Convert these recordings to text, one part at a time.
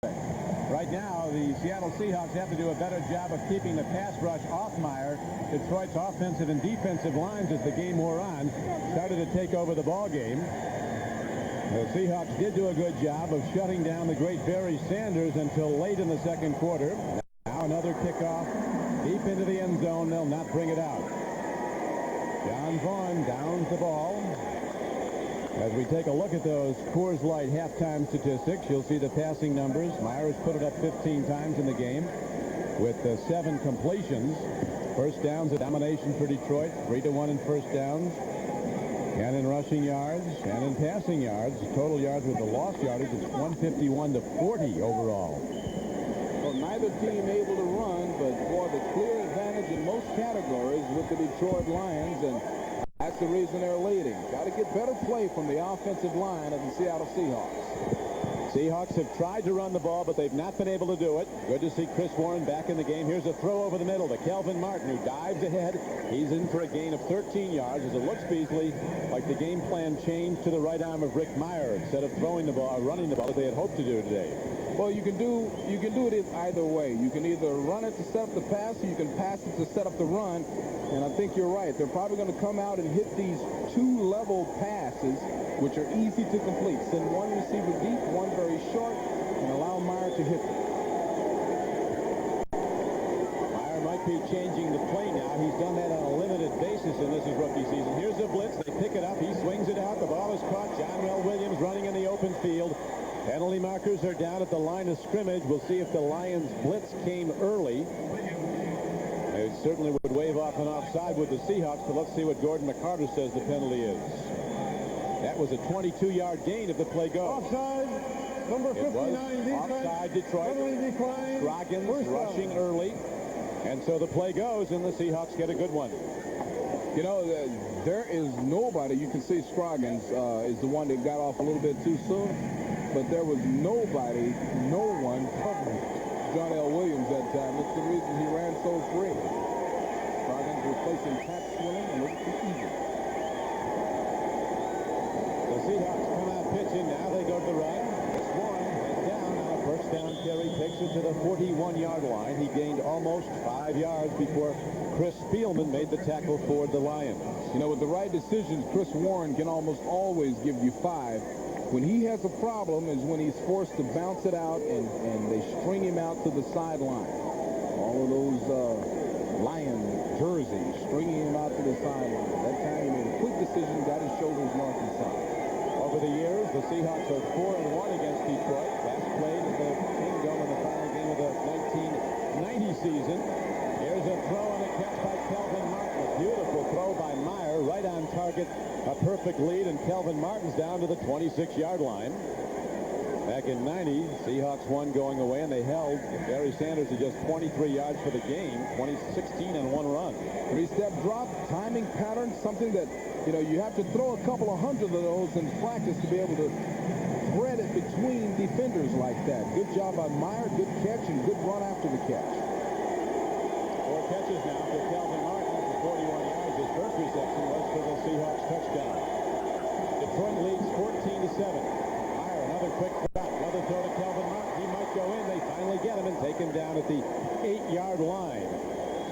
Right now, the Seattle Seahawks have to do a better job of keeping the pass rush off Meyer. Detroit's offensive and defensive lines, as the game wore on, started to take over the ball game. The Seahawks did do a good job of shutting down the great Barry Sanders until late in the second quarter. Now another kickoff deep into the end zone. They'll not bring it out. John Vaughn downs the ball. As we take a look at those Coors Light halftime statistics, you'll see the passing numbers. Myers put it up 15 times in the game with 7 completions. First downs, a domination for Detroit, 3-1 in first downs. And in rushing yards and in passing yards, total yards with the lost yardage is 151-40 overall. Well, neither team able to run, but for the clear advantage in most categories with the Detroit Lions, and that's the reason they're leading. Got to get better play from the offensive line of the Seattle Seahawks. Seahawks have tried to run the ball, but they've not been able to do it. Good to see Chris Warren back in the game. Here's a throw over the middle to Kelvin Martin, who dives ahead. He's in for a gain of 13 yards. As it looks, Beasley, like the game plan changed to the right arm of Rick Meyer instead of throwing the ball, running the ball as they had hoped to do today. Well, you can do it either way. You can either run it to set up the pass, or you can pass it to set up the run. And I think you're right. They're probably going to come out and hit these 2 level passes, which are easy to complete. Send one receiver deep, one very short, and allow Meyer to hit them. Meyer might be changing the play now. He's done that on a limited basis in this rookie season. Here's a blitz. They pick it up. He swings it out. The ball is caught. John Williams running in the open field. Penalty markers are down at the line of scrimmage. We'll see if the Lions blitz came early. It certainly would wave off an offside with the Seahawks, but let's see what Gordon McCarter says the penalty is. That was a 22-yard gain if the play goes. Offside, number 59, offside, Detroit. Scroggins rushing early. And so the play goes, and the Seahawks get a good one. You know, there is nobody. You can see Scroggins is the one that got off a little bit too soon, but there was nobody, no one covering John L. Williams that time. That's the reason he ran so free. Scroggins replacing Pat Swilling and look at the Eagles. The Seahawks come out pitching. Now they go to the run. It's Warren is down on a first down carry. Takes it to the 41-yard line. He gained almost 5 yards before Chris Spielman made the tackle for the Lions. You know, with the right decisions, Chris Warren can almost always give you 5. When he has a problem is when he's forced to bounce it out and they string him out to the sideline. All of those Lion jerseys stringing him out to the sideline. That time he made a quick decision, got his shoulders north and south. Over the years, the Seahawks are 4-1 against Detroit. Last played at the Kingdome in the final game of the 1990 season. Here's a throw and a catch by Kelvin Martin. A beautiful throw by Meyer, right on target. A perfect lead, and Kelvin Martin's down to the 26-yard line. Back in 90, Seahawks won going away, and they held Barry Sanders to just 23 yards for the game, 2016 and 1 run. 3-step drop, timing pattern, something that, you know, you have to throw a couple of hundred of those in practice to be able to thread it between defenders like that. Good job by Meyer, good catch, and good run after the catch. 4 catches now for Kelvin Martin for 41 yards. His first reception was for the Seahawks touchdown. Detroit leads 14-7. Another quick drop, another throw to Kelvin Martin. He might go in. They finally get him and take him down at the 8-yard line.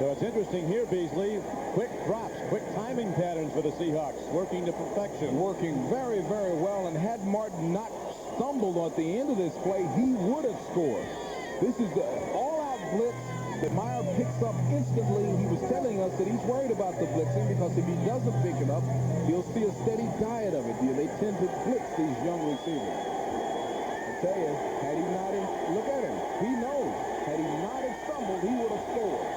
So it's interesting here, Beasley. Quick drops, quick timing patterns for the Seahawks, working to perfection. Working very, very well, and had Martin not stumbled at the end of this play, he would have scored. This is the all-out blitz that Meyer picks up instantly. He was telling us that he's worried about the blitzing because if he doesn't pick it up, he'll see a steady diet of it. They tend to blitz these young receivers. Tell you, had he not, look at him. He knows. Had he not stumbled, he would have scored.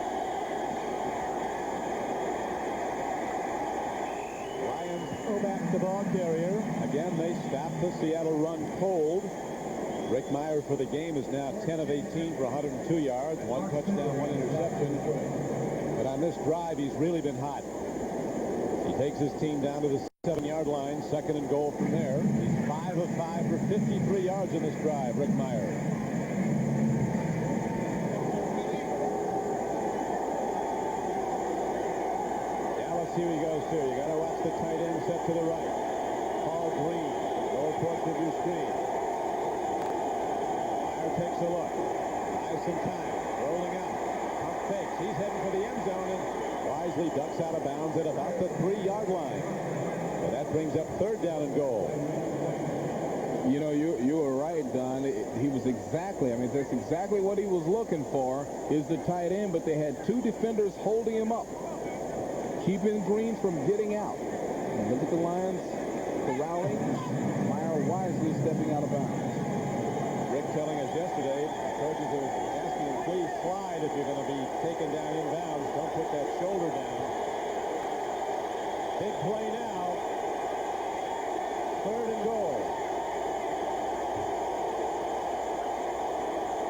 Lions go back to ball carrier. Again, they stop the Seattle run cold. Rick Meyer for the game is now 10 of 18 for 102 yards, 1 touchdown, 1 interception. But on this drive, he's really been hot. He takes his team down to the 7-yard line, 2nd and goal from there. He's 5 of 5 for 53 yards in this drive, Rick Meyer. Dallas, here he goes too. You got to watch the tight end set to the right. Paul Green, goal towards the blue screen. Meyer takes a look. Buys some time. Rolling out. Pump fakes. He's heading for the end zone and wisely ducks out of bounds at about the 3-yard line. So that brings up 3rd down and goal. You know, you were right, Don. He was exactly, I mean, that's exactly what he was looking for, is the tight end, but they had 2 defenders holding him up, keeping Green from getting out. And look at the Lions corralling. Meyer wisely stepping out of bounds. Rick telling us yesterday, coaches are asking him, please slide if you're going to be taken down in bounds. Don't put that shoulder down. Big play now. 3rd and goal.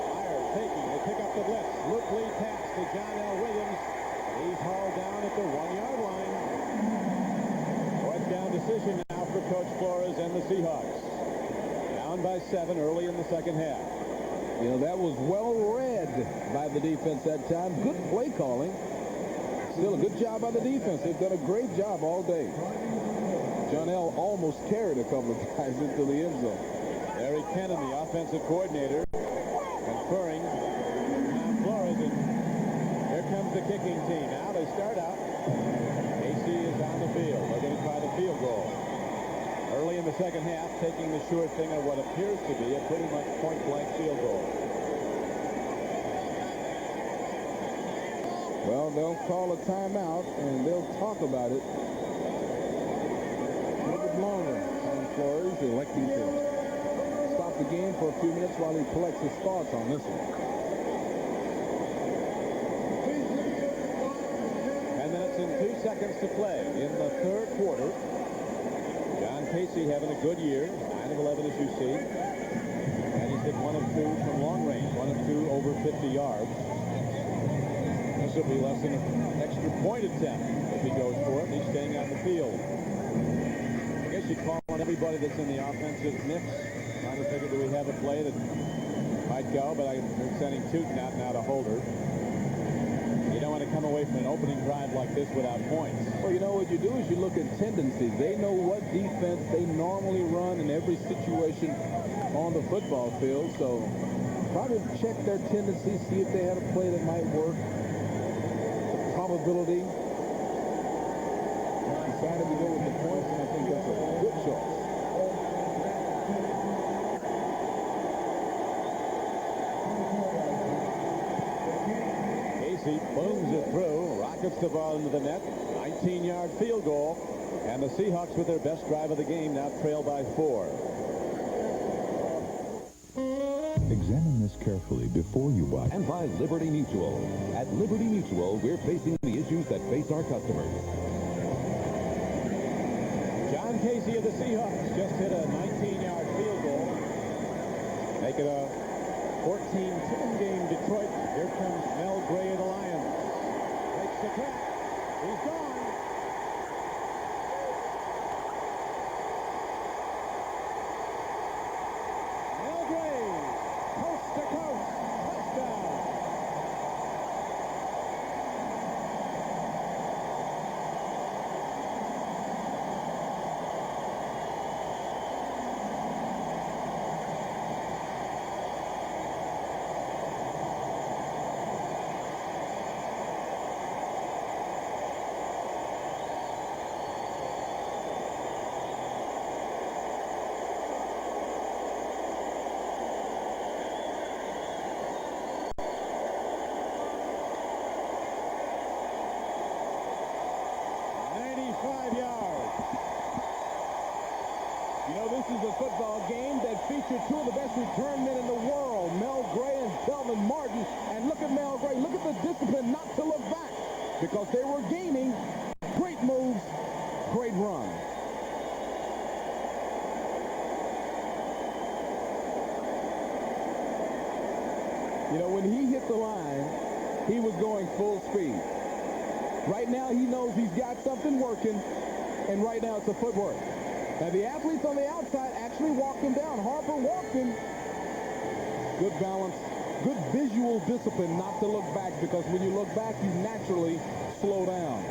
Meyer taking. They pick up the blitz. Luke Lee pass to John L. Williams. He's hauled down at the 1-yard line. Fourth down decision now for Coach Flores and the Seahawks. Down by 7 early in the second half. You know, that was well read by the defense that time. Good play calling. Still a good job by the defense. They've done a great job all day. John L. almost carried a couple of guys into the end zone. Larry Kennan, the offensive coordinator, conferring with Tom Flores, and here comes the kicking team. Now they start out. Casey is on the field. They're going to try the field goal. Early in the second half, taking the sure thing of what appears to be a pretty much point-blank field goal. Well, they'll call a timeout, and they'll talk about it a little bit longer. Tom Flores electing to stop the game for a few minutes while he collects his thoughts on this one. 10 minutes and 2 seconds to play in the 3rd quarter. John Casey having a good year, 9 of 11 as you see. And he's hit 1 of 2 from long range, 1 of 2 over 50 yards. This will be less than an extra point attempt if he goes for it. He's staying on the field. I guess you call on everybody that's in the offensive mix. Trying to figure, do we have a play that might go, but I'm sending Tootin out now to Holder. You don't want to come away from an opening drive like this without points. Well, you know what you do is you look at tendencies. They know what defense they normally run in every situation on the football field. So probably check their tendencies, see if they had a play that might work. The probability. Decided to go with the points, and I think that's a good choice. Booms it through, rockets the ball into the net, 19-yard field goal, and the Seahawks with their best drive of the game now trail by 4. Examine this carefully before you buy. And by Liberty Mutual. At Liberty Mutual, we're facing the issues that face our customers. John Casey of the Seahawks just hit a 19-yard field goal. Make it a 14-10 game Detroit. Here comes Mel Gray of the Lions. Takes the track. He's gone. Mel Gray, coast to coast, touchdown. This is a football game that featured 2 of the best return men in the world, Mel Gray and Delvin Martin. And look at Mel Gray. Look at the discipline not to look back because they were gaining. Great moves, great run. You know, when he hit the line, he was going full speed. Right now, he knows he's got something working, and right now it's a footwork. Now, the athletes on the outside actually walked him down. Harper walked him. Good balance, good visual discipline not to look back, because when you look back, you naturally slow down.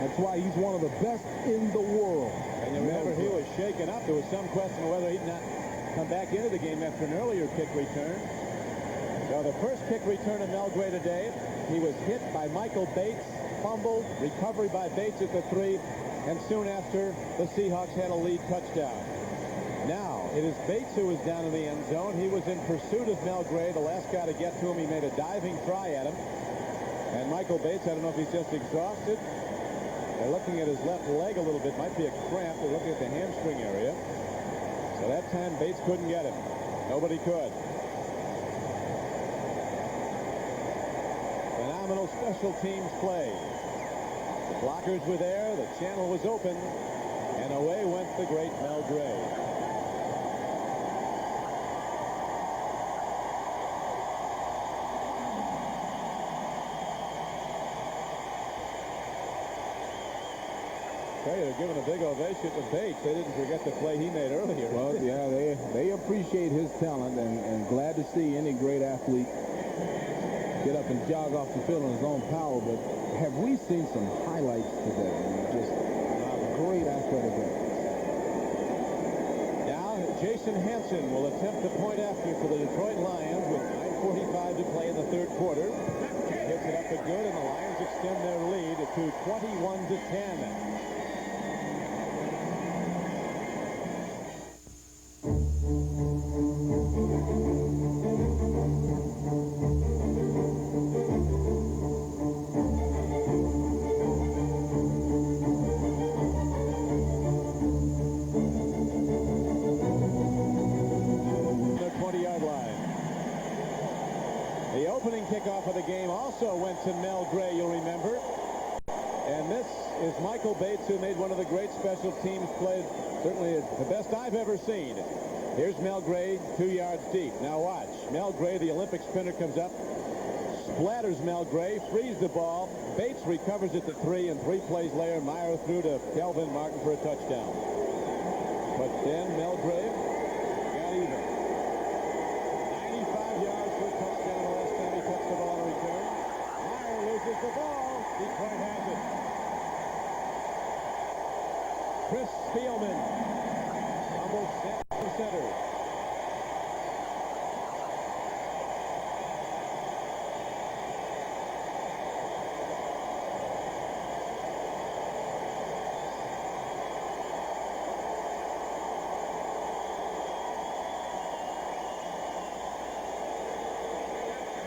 That's why he's one of the best in the world. And you remember he was shaken up. There was some question whether he'd not come back into the game after an earlier kick return. So the first kick return of Mel Gray today. He was hit by Michael Bates, fumbled, recovery by Bates at the 3, and soon after, the Seahawks had a lead touchdown. Now, it is Bates who is down in the end zone. He was in pursuit of Mel Gray, the last guy to get to him. He made a diving try at him. And Michael Bates, I don't know if he's just exhausted. They're looking at his left leg a little bit. Might be a cramp. They're looking at the hamstring area. So that time, Bates couldn't get him. Nobody could. Phenomenal special teams play. The blockers were there. The channel was open. And away went the great Mel Gray. They're giving a big ovation to Bates. They didn't forget the play he made earlier. Well, yeah, they appreciate his talent and glad to see any great athlete get up and jog off the field on his own power. But have we seen some highlights today? I mean, just great athletic efforts. Now, Jason Hansen will attempt the point after for the Detroit Lions with 9:45 to play in the third quarter. Hits it up for good, and the Lions extend their lead to 21-10. Kickoff of the game also went to Mel Gray, you'll remember. And this is Michael Bates, who made one of the great special teams plays, certainly the best I've ever seen. Here's Mel Gray, 2 yards deep. Now watch. Mel Gray, the Olympic sprinter, comes up, splatters Mel Gray, frees the ball. Bates recovers at the 3, and 3 plays later, Meyer threw to Kelvin Martin for a touchdown. But then Mel Gray got even. 95 yards for a touchdown the last time he touched the ball in return. Meyer loses the ball. Detroit has it. Chris Spielman fumbles snap to center.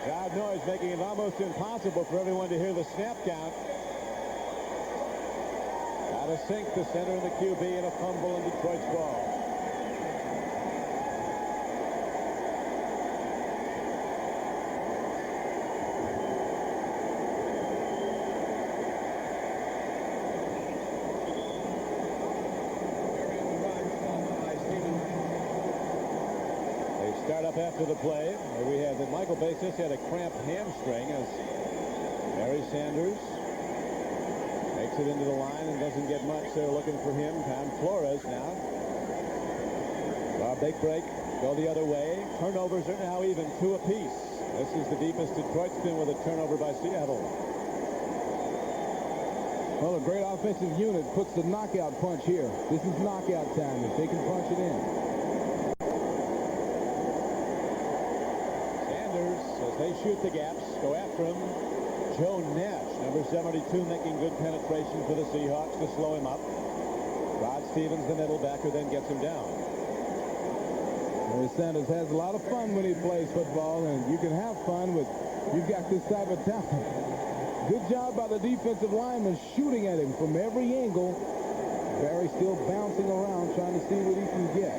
Loud noise making it almost impossible for everyone to hear the snap count. Out of sync, the center and the QB, and a fumble in Detroit's ball. Start up after the play. Here we have that Michael Bates just had a cramped hamstring as Barry Sanders makes it into the line and doesn't get much. They're looking for him. Tom Flores now. Big break. Go the other way. Turnovers are now even 2 apiece. This is the deepest Detroit's been with a turnover by Seattle. Well, a great offensive unit puts the knockout punch here. This is knockout time if they can punch it in. As they shoot the gaps, go after him. Joe Nash, number 72, making good penetration for the Seahawks to slow him up. Rod Stevens, the middle backer, then gets him down. Barry Sanders has a lot of fun when he plays football, and you can have fun with you've got this type of talent. Good job by the defensive lineman shooting at him from every angle. Barry still bouncing around trying to see what he can get.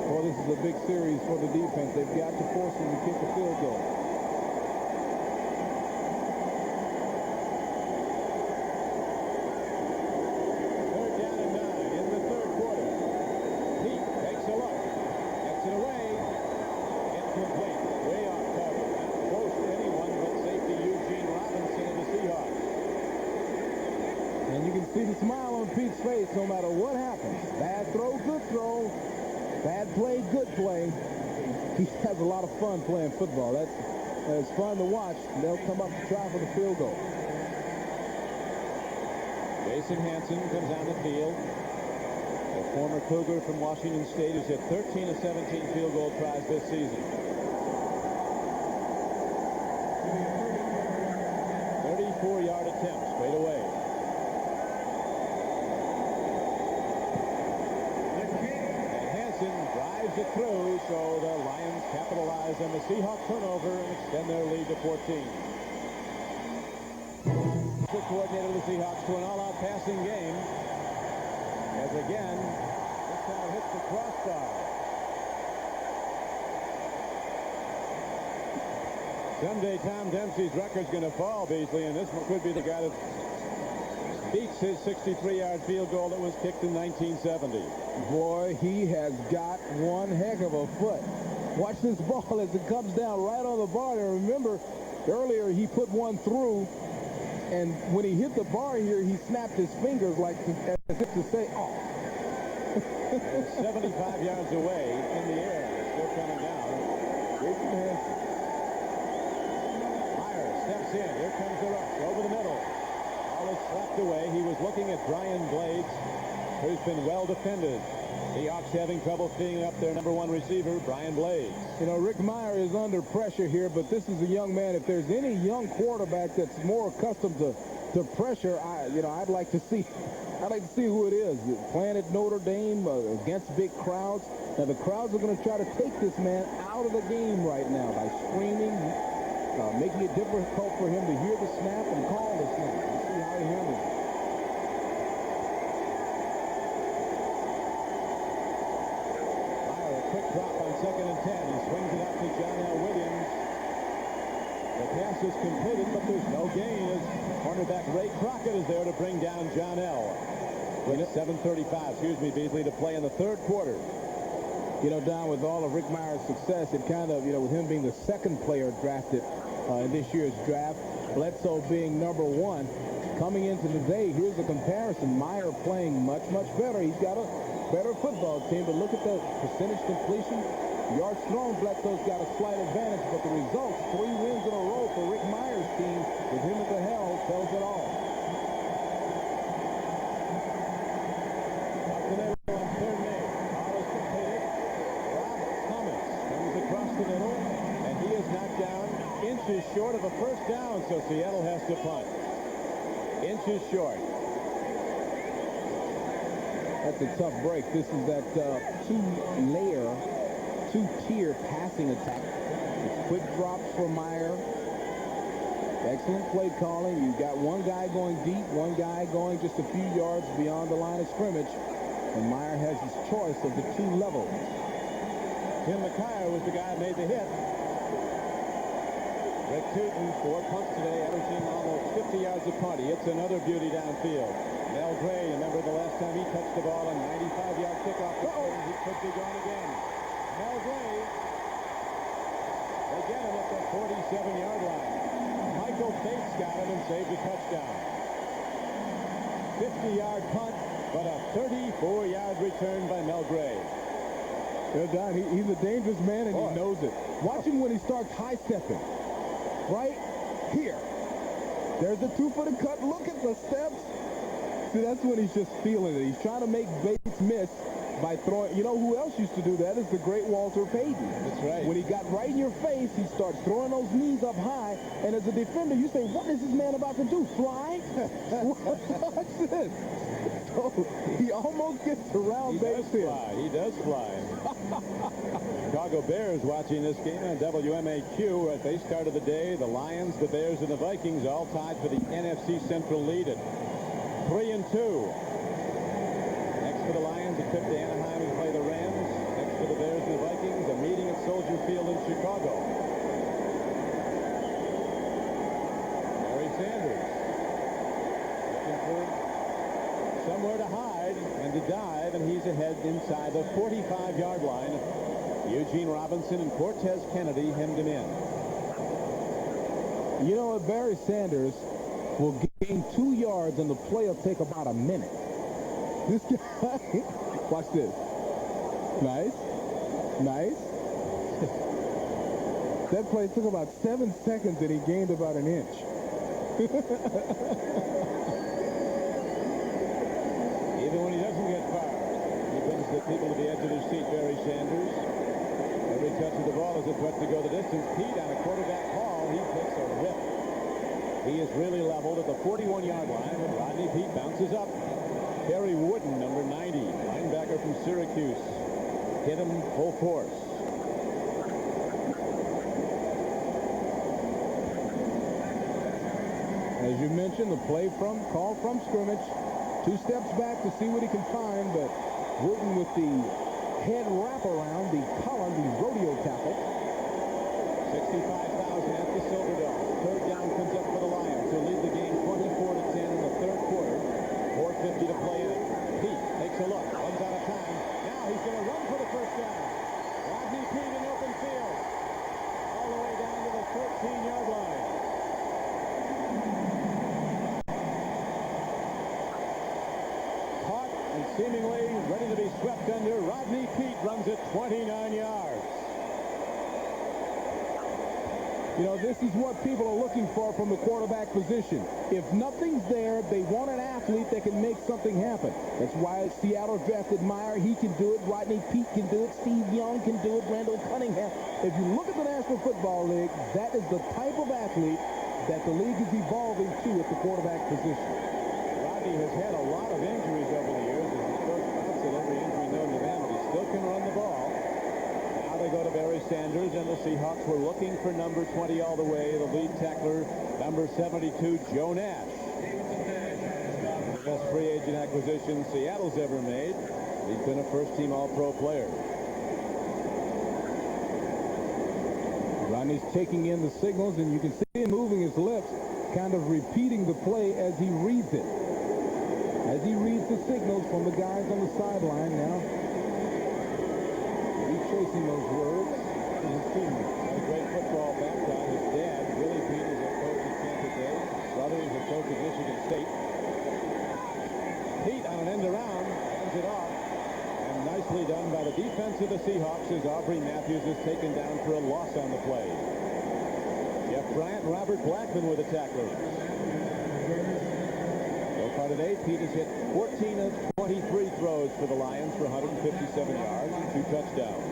Well, this is a big series for the defense. They've got to force him to kick a field goal. Third down and 9 in the third quarter. Pete takes a look. Gets it away. Incomplete. Way off target. Not close to anyone but safety Eugene Robinson of the Seahawks. And you can see the smile on Pete's face no matter what happens. Bad throw, good throw. Bad play, good play. He has a lot of fun playing football. It's fun to watch. They'll come up to try for the field goal. Jason Hansen comes on the field. The former Cougar from Washington State has hit 13 of 17 field goal tries this season. and the Seahawks turnover and extend their lead to 14. The coordinator of the Seahawks to an all-out passing game. As again, this time hits the crossbar. Someday Tom Dempsey's record's going to fall, Beasley, and this could be the guy that beats his 63-yard field goal that was kicked in 1970. Boy, he has got one heck of a foot. Watch this ball as it comes down right on the bar. And remember, earlier he put one through, and when he hit the bar here, he snapped his fingers like as if to say, oh. 75 yards away in the air. Still coming down. Myers steps in. Here comes the rush over the middle. Ball is slapped away. He was looking at Brian Blades, who's been well defended. Seahawks having trouble seeing up their number one receiver, Brian Blades. You know, Rick Meyer is under pressure here, but this is a young man. If there's any young quarterback that's more accustomed to pressure, I'd like to see who it is. Playing at Notre Dame against big crowds. Now the crowds are going to try to take this man out of the game right now by screaming, making it difficult for him to hear the snap and call the snap. Let's see how he handles it. Quick drop on 2nd and 10. He swings it out to John L. Williams. The pass is completed, but there's no gain as cornerback Ray Crockett is there to bring down John L. With 7:35, Beasley, to play in the third quarter. You know, Don, with all of Rick Meyer's success, it kind of, with him being the second player drafted in this year's draft, Bledsoe being number one, coming into today, here's a comparison. Meyer playing much, much better. He's got a better football team, but look at the percentage completion. Yards thrown, Bledsoe's got a slight advantage, but the results, 3 wins in a row for Rick Meyer's team, with him at the helm, tells it all. On third man, ball is completed. Rob Thomas comes across the middle, and he is knocked down inches short of a first down, so Seattle has to punt. Inches short. That's a tough break. This is that two-tier passing attack. It's quick drops for Meyer. Excellent play calling. You've got one guy going deep, one guy going just a few yards beyond the line of scrimmage. And Meyer has his choice of the 2 levels. Tim McKyer was the guy that made the hit. Rick Tootin, 4 punts today, averaging almost 50 yards a punt. It's another beauty downfield. Mel Gray, remember the last time he touched the ball, a 95-yard kickoff. He could be gone again. Mel Gray, they get him at the 47-yard line. Michael Bates got him and saved a touchdown. 50-yard punt, but a 34-yard return by Mel Gray. Don, he's a dangerous man, and he knows it. Watch him when he starts high-stepping. Right here. There's the 2-footed cut. Look at the steps. See, that's when he's just feeling it. He's trying to make Bates miss by throwing. You know who else used to do that? Is the great Walter Payton. That's right. When he got right in your face, he starts throwing those knees up high, and as a defender, you say, what is this man about to do? Fly? Watch this. So he almost gets around Bates here. He does fly. Chicago Bears watching this game on WMAQ. At the start of the day, the Lions, the Bears, and the Vikings all tied for the NFC Central lead at 3-2. Next for the Lions, a trip to Anaheim and play the Rams. Next for the Bears and the Vikings, a meeting at Soldier Field in Chicago. Barry Sanders looking for somewhere to hide and to dive, and he's ahead inside the 45-yard line. Eugene Robinson and Cortez Kennedy hemmed him in. You know what? Barry Sanders will gain 2 yards, and the play will take about a minute. This guy, watch this. Nice. Nice. That play took about 7 seconds, and he gained about an inch. Even when he doesn't get fired, he brings the people to the edge of his seat, Barry Sanders. Every touch of the ball is a threat to go the distance. Pete on a quarterback haul, he takes a rip. He is really leveled at the 41-yard line, but Rodney Pete bounces up. Terry Wooden, number 90, linebacker from Syracuse, hit him full force. As you mentioned, the play call from scrimmage. 2 steps back to see what he can find, but working with the head wraparound, the collar, the rodeo tackle. 65,000 at the Silverdome. Third down comes up for the Lions. They'll lead the game 24-10 in the third quarter. 4:50 to play in it. Pete takes a look. Runs out of time. Now he's going to run for the first down. Rodney Pete in open field. All the way down to the 13-yard line. Caught and seemingly ready to be swept under. Rodney Pete runs it 29 yards. You know, this is what people are looking for from the quarterback position. If nothing's there, they want an athlete that can make something happen. That's why Seattle drafted Meyer. He can do it. Rodney Pete can do it. Steve Young can do it. Randall Cunningham. If you look at the National Football League, that is the type of athlete that the league is evolving to at the quarterback position. Rodney has had a lot of injuries over the years. As his first bouts at every injury known to man, but he still can run the ball. Now they go to Barry Sanders, and the Seahawks were looking for number 20 all the way, the lead tackler, number 72, Joe Nash. The best free agent acquisition Seattle's ever made. He's been a first-team All-Pro player. Rodney's taking in the signals, and you can see him moving his lips, kind of repeating the play as he reads it. As he reads the signals from the guys on the sideline now. Tracing those words to his teammates. A great football background. His dad, Willie Pete, is a coach at Tampa Bay. His brother is a coach at Michigan State. Pete on an end around, hands it off. And nicely done by the defense of the Seahawks as Aubrey Matthews is taken down for a loss on the play. Jeff Bryant and Robert Blackman were the tacklers. So far today, Pete has hit 14 of 23 throws for the Lions for 157 yards and 2 touchdowns.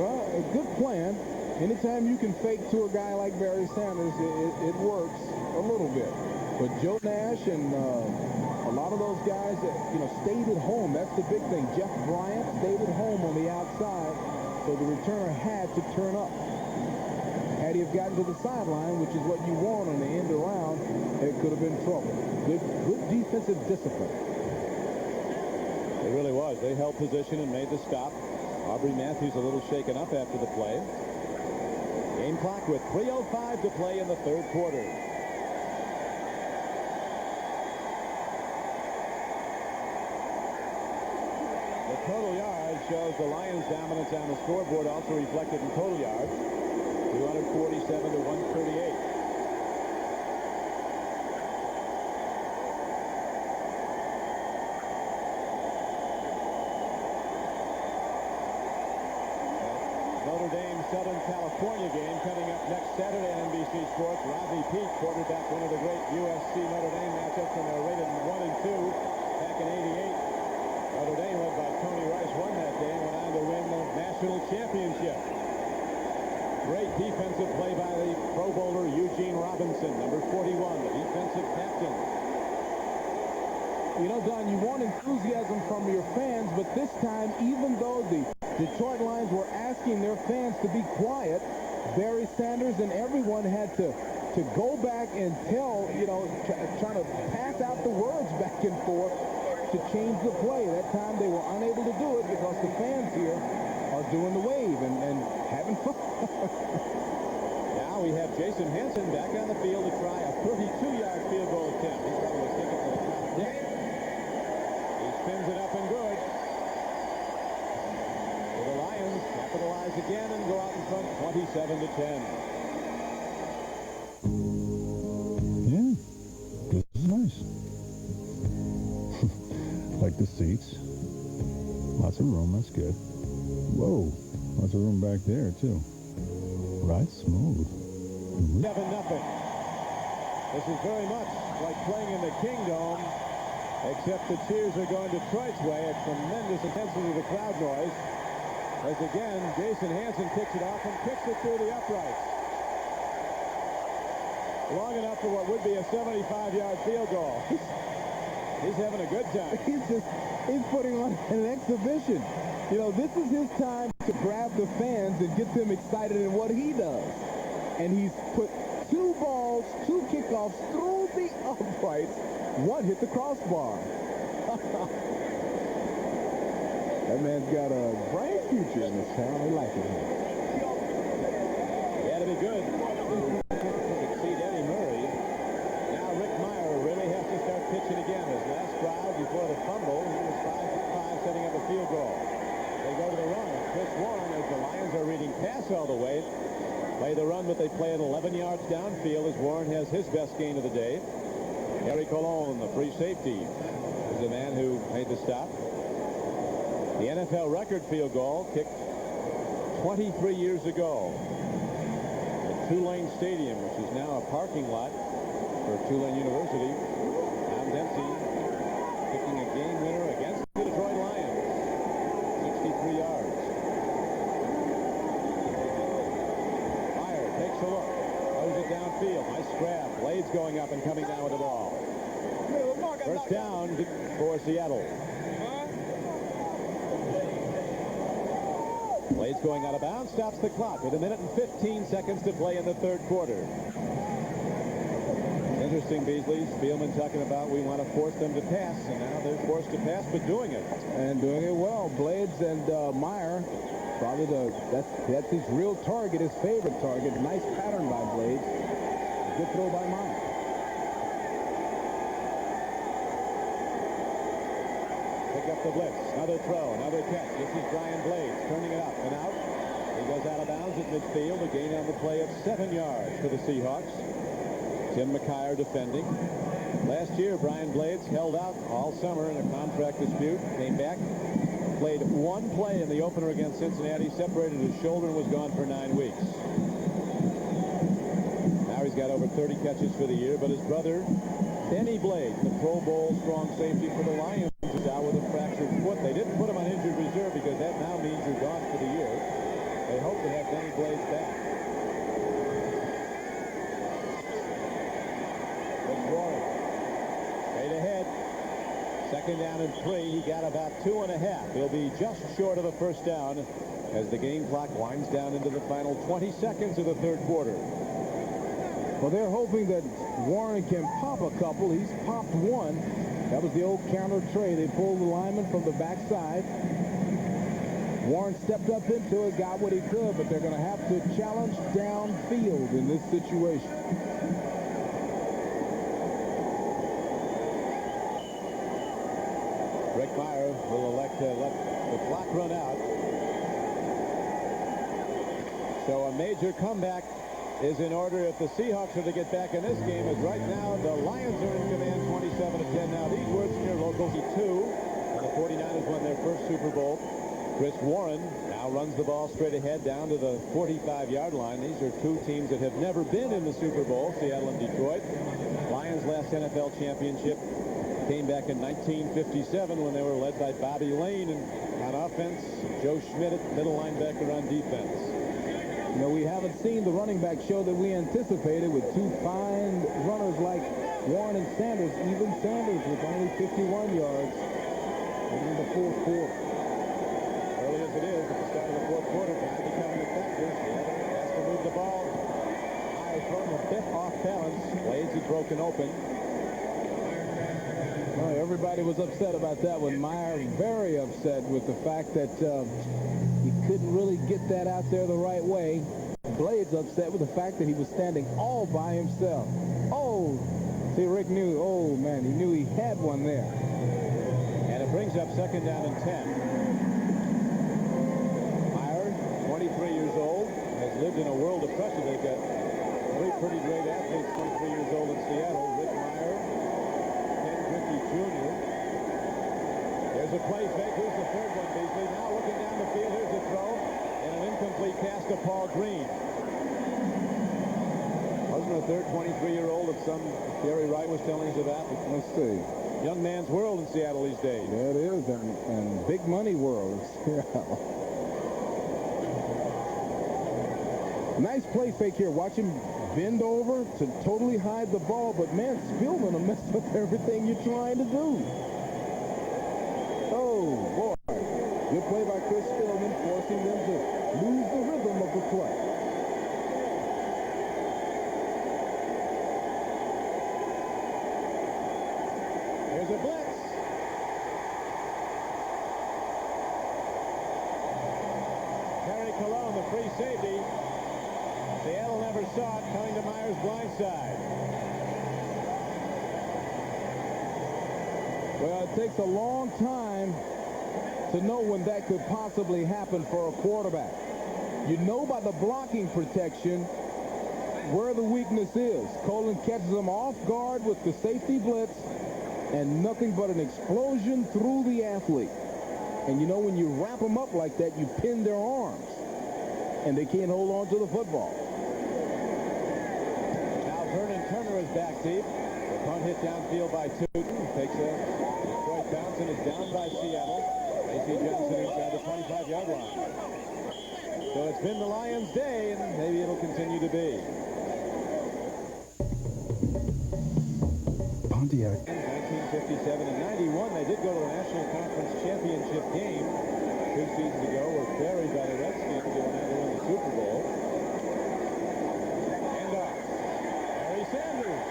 Well, a good plan. Anytime you can fake to a guy like Barry Sanders, it works a little bit. But Joe Nash and a lot of those guys that, stayed at home. That's the big thing. Jeff Bryant stayed at home on the outside, so the returner had to turn up. Had he have gotten to the sideline, which is what you want on the end around, it could have been trouble. Good defensive discipline. It really was. They held position and made the stop. Aubrey Matthews a little shaken up after the play. Game clock with 3:05 to play in the third quarter. The total yards shows the Lions' dominance on the scoreboard, also reflected in total yards. 247 to 138. Notre Dame Southern California game coming up next Saturday on NBC Sports. Rodney Pete, quarterback, one of the great USC Notre Dame matchups, and they're rated 1 and 2 back in '88. Notre Dame, led by Tony Rice, won that game, went on to win the national championship. Great defensive play by the Pro Bowler Eugene Robinson, number 41, the defensive captain. You know, Don, you want enthusiasm from your fans, but this time, even though the Detroit Lions were asking their fans to be quiet, Barry Sanders and everyone had to go back and tell, trying to pass out the words back and forth to change the play. That time they were unable to do it because the fans here are doing the wave and having fun. Now we have Jason Hansen back on the field to try a 32-yard field goal attempt. He's going to stick it to the top deck. He spins it up and good. So the Lions capitalize again and go out in front 27-10. Yeah, this is nice. Like the seats. Lots of room, that's good. Whoa, lots of room back there, too. Right, smooth. 7-0. This is very much like playing in the Kingdome, except the cheers are going Detroit's way. A tremendous intensity of the crowd noise. As again, Jason Hansen kicks it off and kicks it through the uprights. Long enough for what would be a 75-yard field goal. He's having a good time. He's putting on an exhibition. This is his time to grab the fans and get them excited in what he does. And he's put 2 balls, 2 kickoffs through the uprights. One hit the crossbar. That man's got a bright future in this town. They like it here. He had to be good to exceed Eddie Murray. Now Rick Meyer really has to start pitching again. His last drive before the fumble, he was 5 for 5, setting up a field goal. They go to the run. Chris Warren, as the Lions are reading pass all the way, play the run, but they play it 11 yards downfield as Warren has his best gain of the day. Gary Colon, the free safety, is the man who made the stop. The NFL record field goal kicked 23 years ago at Tulane Stadium, which is now a parking lot for Tulane University. Tom Dempsey kicking a game winner against the Detroit Lions. 63 yards. Meyer takes a look. Throws it downfield. Nice grab. Blades going up and coming down with the ball. First down for Seattle. Blades going out of bounds, stops the clock with 1 minute and 15 seconds to play in the third quarter. Interesting, Beasley. Spielman talking about we want to force them to pass, and now they're forced to pass, but doing it. And doing it well. Blades and Meyer, probably that's his real target, his favorite target. Nice pattern by Blades. Good throw by Meyer. Pick up the blitz. Another throw, another catch. This is Brian Blades turning it up and out. He goes out of bounds at midfield. A gain on the play of 7 yards for the Seahawks. Tim McKyer defending. Last year, Brian Blades held out all summer in a contract dispute. Came back, played one play in the opener against Cincinnati, separated his shoulder, and was gone for 9 weeks. Now he's got over 30 catches for the year, but his brother, Benny Blades, the Pro Bowl strong safety for the Lions, is out with a fractured foot. They didn't put him on injured reserve because that now means you're gone for the year. They hope to have Benny Blades back. It's Warren. Straight ahead. Second down and 3. He got about 2.5. He'll be just short of the first down as the game clock winds down into the final 20 seconds of the third quarter. Well, they're hoping that Warren can pop a couple. He's popped one. That was the old counter trey. They pulled the lineman from the backside. Warren stepped up into it, got what he could, but they're going to have to challenge downfield in this situation. Rick Meyer will elect to let the clock run out. So a major comeback is in order if the Seahawks are to get back in this game, as right now the Lions are in command 27-10. Now these words from your local 2, and the 49ers won their first Super Bowl. Chris Warren now runs the ball straight ahead down to the 45-yard line. These are two teams that have never been in the Super Bowl, Seattle and Detroit. Lions' last NFL championship came back in 1957 when they were led by Bobby Lane and on offense, Joe Schmidt at middle linebacker on defense. You know, we haven't seen the running back show that we anticipated with two fine runners like Warren and Sanders. Even Sanders with only 51 yards in the fourth quarter. Early as it is, at the start of the fourth quarter, time becoming a factor. Seattle has to move the ball. High thrown a bit off balance. Blades had broken open. Well, everybody was upset about that one. Meyer very upset with the fact that he couldn't really get that out there the right way. Blades upset with the fact that he was standing all by himself. Oh, see, Rick knew, oh man, he knew he had one there. And it brings up second down and 10. Meyer, 23 years old, has lived in a world of pressure. They've got three pretty great athletes, 23 years old in Seattle. Rick Meyer, Ken Griffey Jr. There's a play fake. Here's the third one, Beasley. Now looking down the field. Here's the throw. And an incomplete pass to Paul Green. Wasn't a third 23-year-old that some Gary Wright was telling us about? Let's see. Young man's world in Seattle these days. Yeah, it is, and big money world in Seattle. Nice play fake here. Watch him bend over to totally hide the ball, but man, Spielman will mess up everything you're trying to do. Oh, boy. Good play by Chris Spielman, forcing them to lose the rhythm of the play. a free safety. Seattle never saw it coming to Myers' blind side. Well, it takes a long time to know when that could possibly happen for a quarterback. You know by the blocking protection where the weakness is. Colin catches him off guard with the safety blitz, and nothing but an explosion through the athlete. And you know when you wrap them up like that, you pin their arms, and they can't hold on to the football. Now Vernon Turner is back deep. The punt hit downfield by Tootin. Takes a Detroit bounce and is down by Seattle. A.C. Johnson inside the 25-yard line. So it's been the Lions' day, and maybe it'll continue to be. Pontiac. 1957 and 91, they did go to a National Conference Championship game 2 seasons ago, were buried by the Redskins who went on to win the Super Bowl. And Barry Sanders.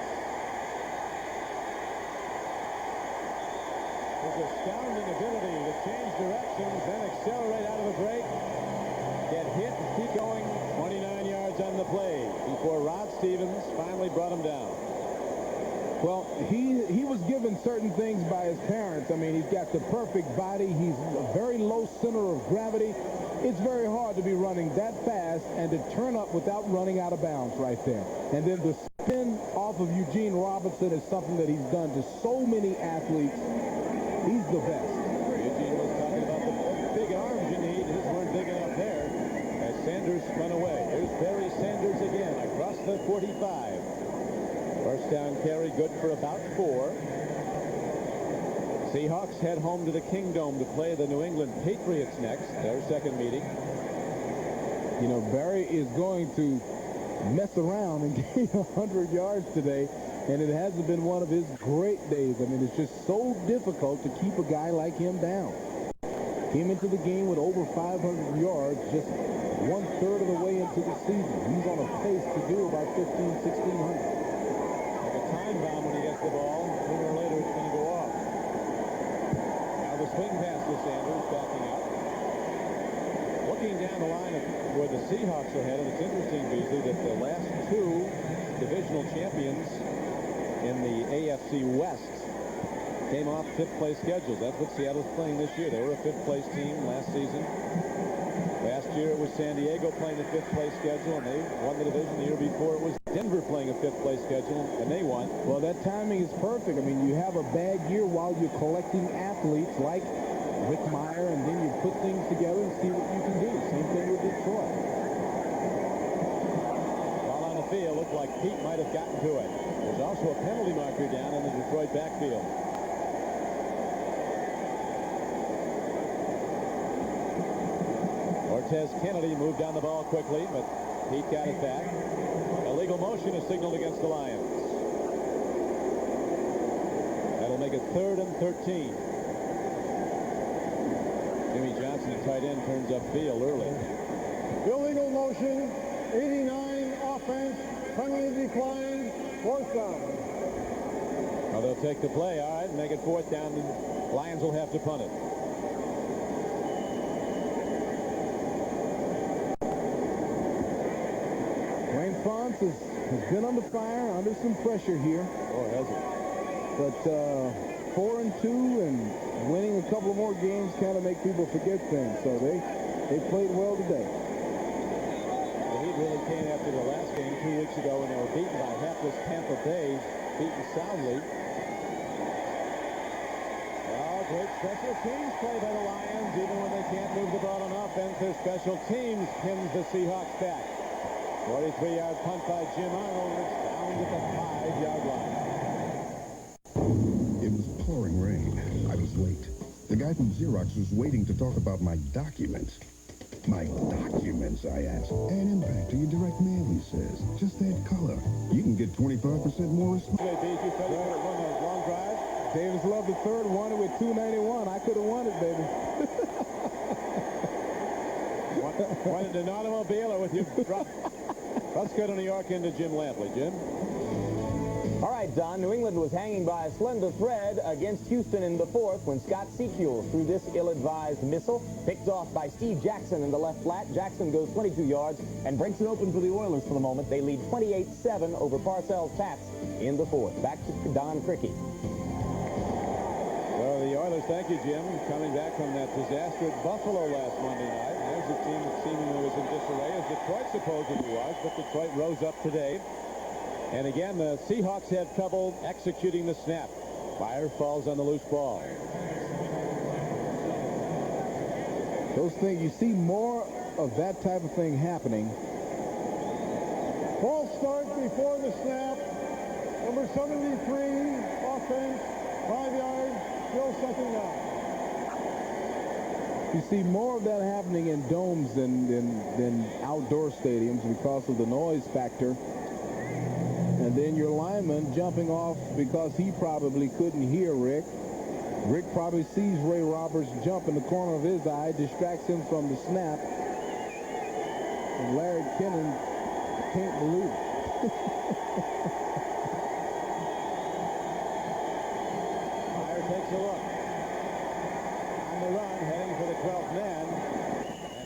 His astounding ability to change directions, then accelerate out of a break, get hit, and keep going 29 yards on the play before Rod Stevens finally brought him down. Well, he was given certain things by his parents. I mean, he's got the perfect body. He's a very low center of gravity. It's very hard to be running that fast and to turn up without running out of bounds right there. And then the spin off of Eugene Robinson is something that he's done to so many athletes. He's the best. Eugene was talking about the big arms you need. His weren't big enough there as Sanders spun away. Here's Barry Sanders again across the 45. First down carry, good for about 4. Seahawks head home to the Kingdome to play the New England Patriots next, their second meeting. You know, Barry is going to mess around and gain 100 yards today, and it hasn't been one of his great days. I mean, it's just so difficult to keep a guy like him down. Came into the game with over 500 yards, just 1/3 of the way into the season. He's on a pace to do about 1,600. Time bomb when he gets the ball. Sooner or later, it's going to go off. Now the swing pass to Sanders, backing up. Looking down the line of where the Seahawks are headed, it's interesting, Beasley, that the last 2 divisional champions in the AFC West came off 5th-place schedules. That's what Seattle's playing this year. They were a 5th-place team last season. Last year it was San Diego playing the 5th-place schedule, and they won the division. The year before it was Denver playing a 5th-place schedule, and they won. Well, that timing is perfect. I mean, you have a bad year while you're collecting athletes like Rick Meyer, and then you put things together and see what you can do. Same thing with Detroit. While on the field, looked like Pete might have gotten to it. There's also a penalty marker down in the Detroit backfield. Cortez Kennedy moved down the ball quickly, but Pete got it back. Illegal motion is signaled against the Lions. That'll make it 3rd and 13. Jimmy Johnson, tight end, turns upfield early. Illegal motion, 89 offense, penalty decline, 4th down. Well, they'll take the play, all right, and make it 4th down. The Lions will have to punt it. Fonts has been under fire, under some pressure here. Oh, has it? But 4-2 and winning a couple more games kind of make people forget things. So they played well today. The Heat really came after the last game 2 weeks ago when they were beaten by hapless Tampa Bay, beaten soundly. Oh, great special teams play by the Lions. Even when they can't move the ball on offense, their special teams pins the Seahawks back. 43-yard punt by Jim Arnold. It's down to the 5-yard line. It was pouring rain. I was late. The guy from Xerox was waiting to talk about my documents. My documents, I asked. Add impact to your direct mail, he says. Just add color. You can get 25% more response. Hey, Bees, you said you could have won those long drives? Davis loved the third, won it with 291. I could have won it, baby. Won it in an automobile or with your truck? Let's go to New York into Jim Lampley. Jim? All right, Don, New England was hanging by a slender thread against Houston in the fourth when Scott Secules threw this ill-advised missile, picked off by Steve Jackson in the left flat. Jackson goes 22 yards and breaks it open for the Oilers for the moment. They lead 28-7 over Parcells Pats in the fourth. Back to Don Criqui. Well, the Oilers, thank you, Jim, coming back from that disaster at Buffalo last Monday night. There's a team that seemingly was in disarray, as Detroit supposedly was, but Detroit rose up today. And again, the Seahawks had trouble executing the snap. Meyer falls on the loose ball. Those things, you see more of that type of thing happening. False start before the snap. Number 73, offense, 5 yards, still second down. You see more of that happening in domes than outdoor stadiums because of the noise factor. And then your lineman jumping off because he probably couldn't hear Rick. Rick probably sees Ray Roberts jump in the corner of his eye, distracts him from the snap. And Larry Kennan can't believe it. Meyer takes a look. On the run, heading for the 12th man.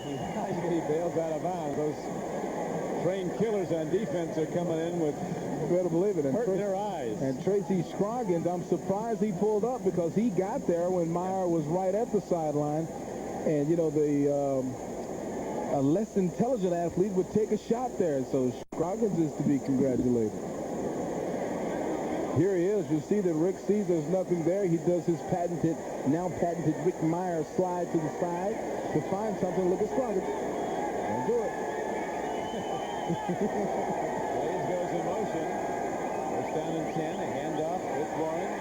And he wisely bails out of bounds. Those trained killers on defense are coming in with Better believe it. hurt in their eyes. And Tracy Scroggins, I'm surprised he pulled up because he got there when Meyer was right at the sideline. And, you know, a less intelligent athlete would take a shot there. So Scroggins is to be congratulated. Here he is. You see that Rick sees there's nothing there. He does his now patented Rick Meyer slide to the side to find something. Look at Scroggins. Don't do it. Blaze goes in motion. First down and 10. A handoff with Warren.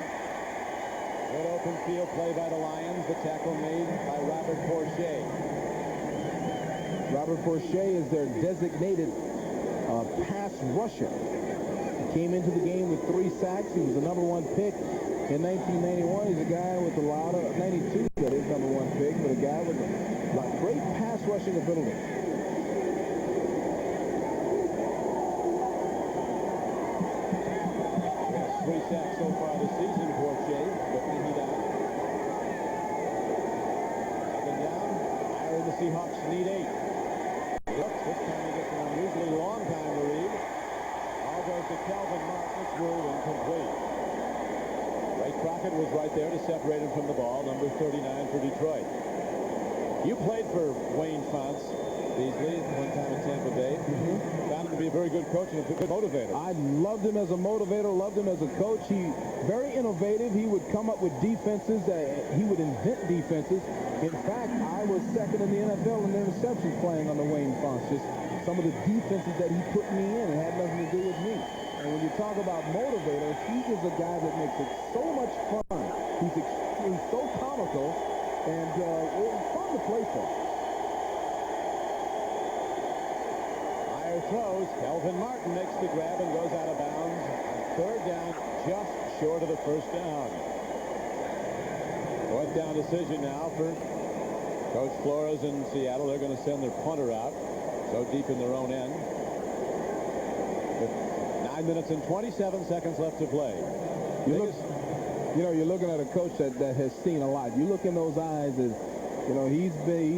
Good open field play by the Lions. The tackle made by Robert Porcher. Robert Porcher is their designated pass rusher. He came into the game with 3 sacks. He was the #1 pick in 1991. He's a guy with a lot of 92. That is #1 pick, but a guy with a great pass rushing ability. 3 sacks so far this season for Jay, but he down. Second down. Meyer and the Seahawks need 8. Looks this time he gets an unusually long time to read. All goes to Calvin Martin. It's ruled incomplete. Ray Crockett was right there to separate him from the ball. Number 39 for Detroit. You played for Wayne Fonts, Beasley, one time in Tampa Bay. Found him to be a very good coach and a good motivator. I loved him as a motivator, loved him as a coach. He very innovative. He would come up with defenses. He would invent defenses. In fact, I was second in the NFL in interceptions playing under Wayne Fonts. Just some of the defenses that he put me in, it had nothing to do with me. And when you talk about motivator, he is a guy that makes it so much fun. He's so comical, and it was fun to play for. Meyer throws. Calvin Martin makes the grab and goes out of bounds. Third down, just short of the first down. Fourth down decision now for Coach Flores in Seattle. They're going to send their punter out, so deep in their own end. With 9 minutes and 27 seconds left to play. You're looking at a coach that has seen a lot. You look in those eyes, and he's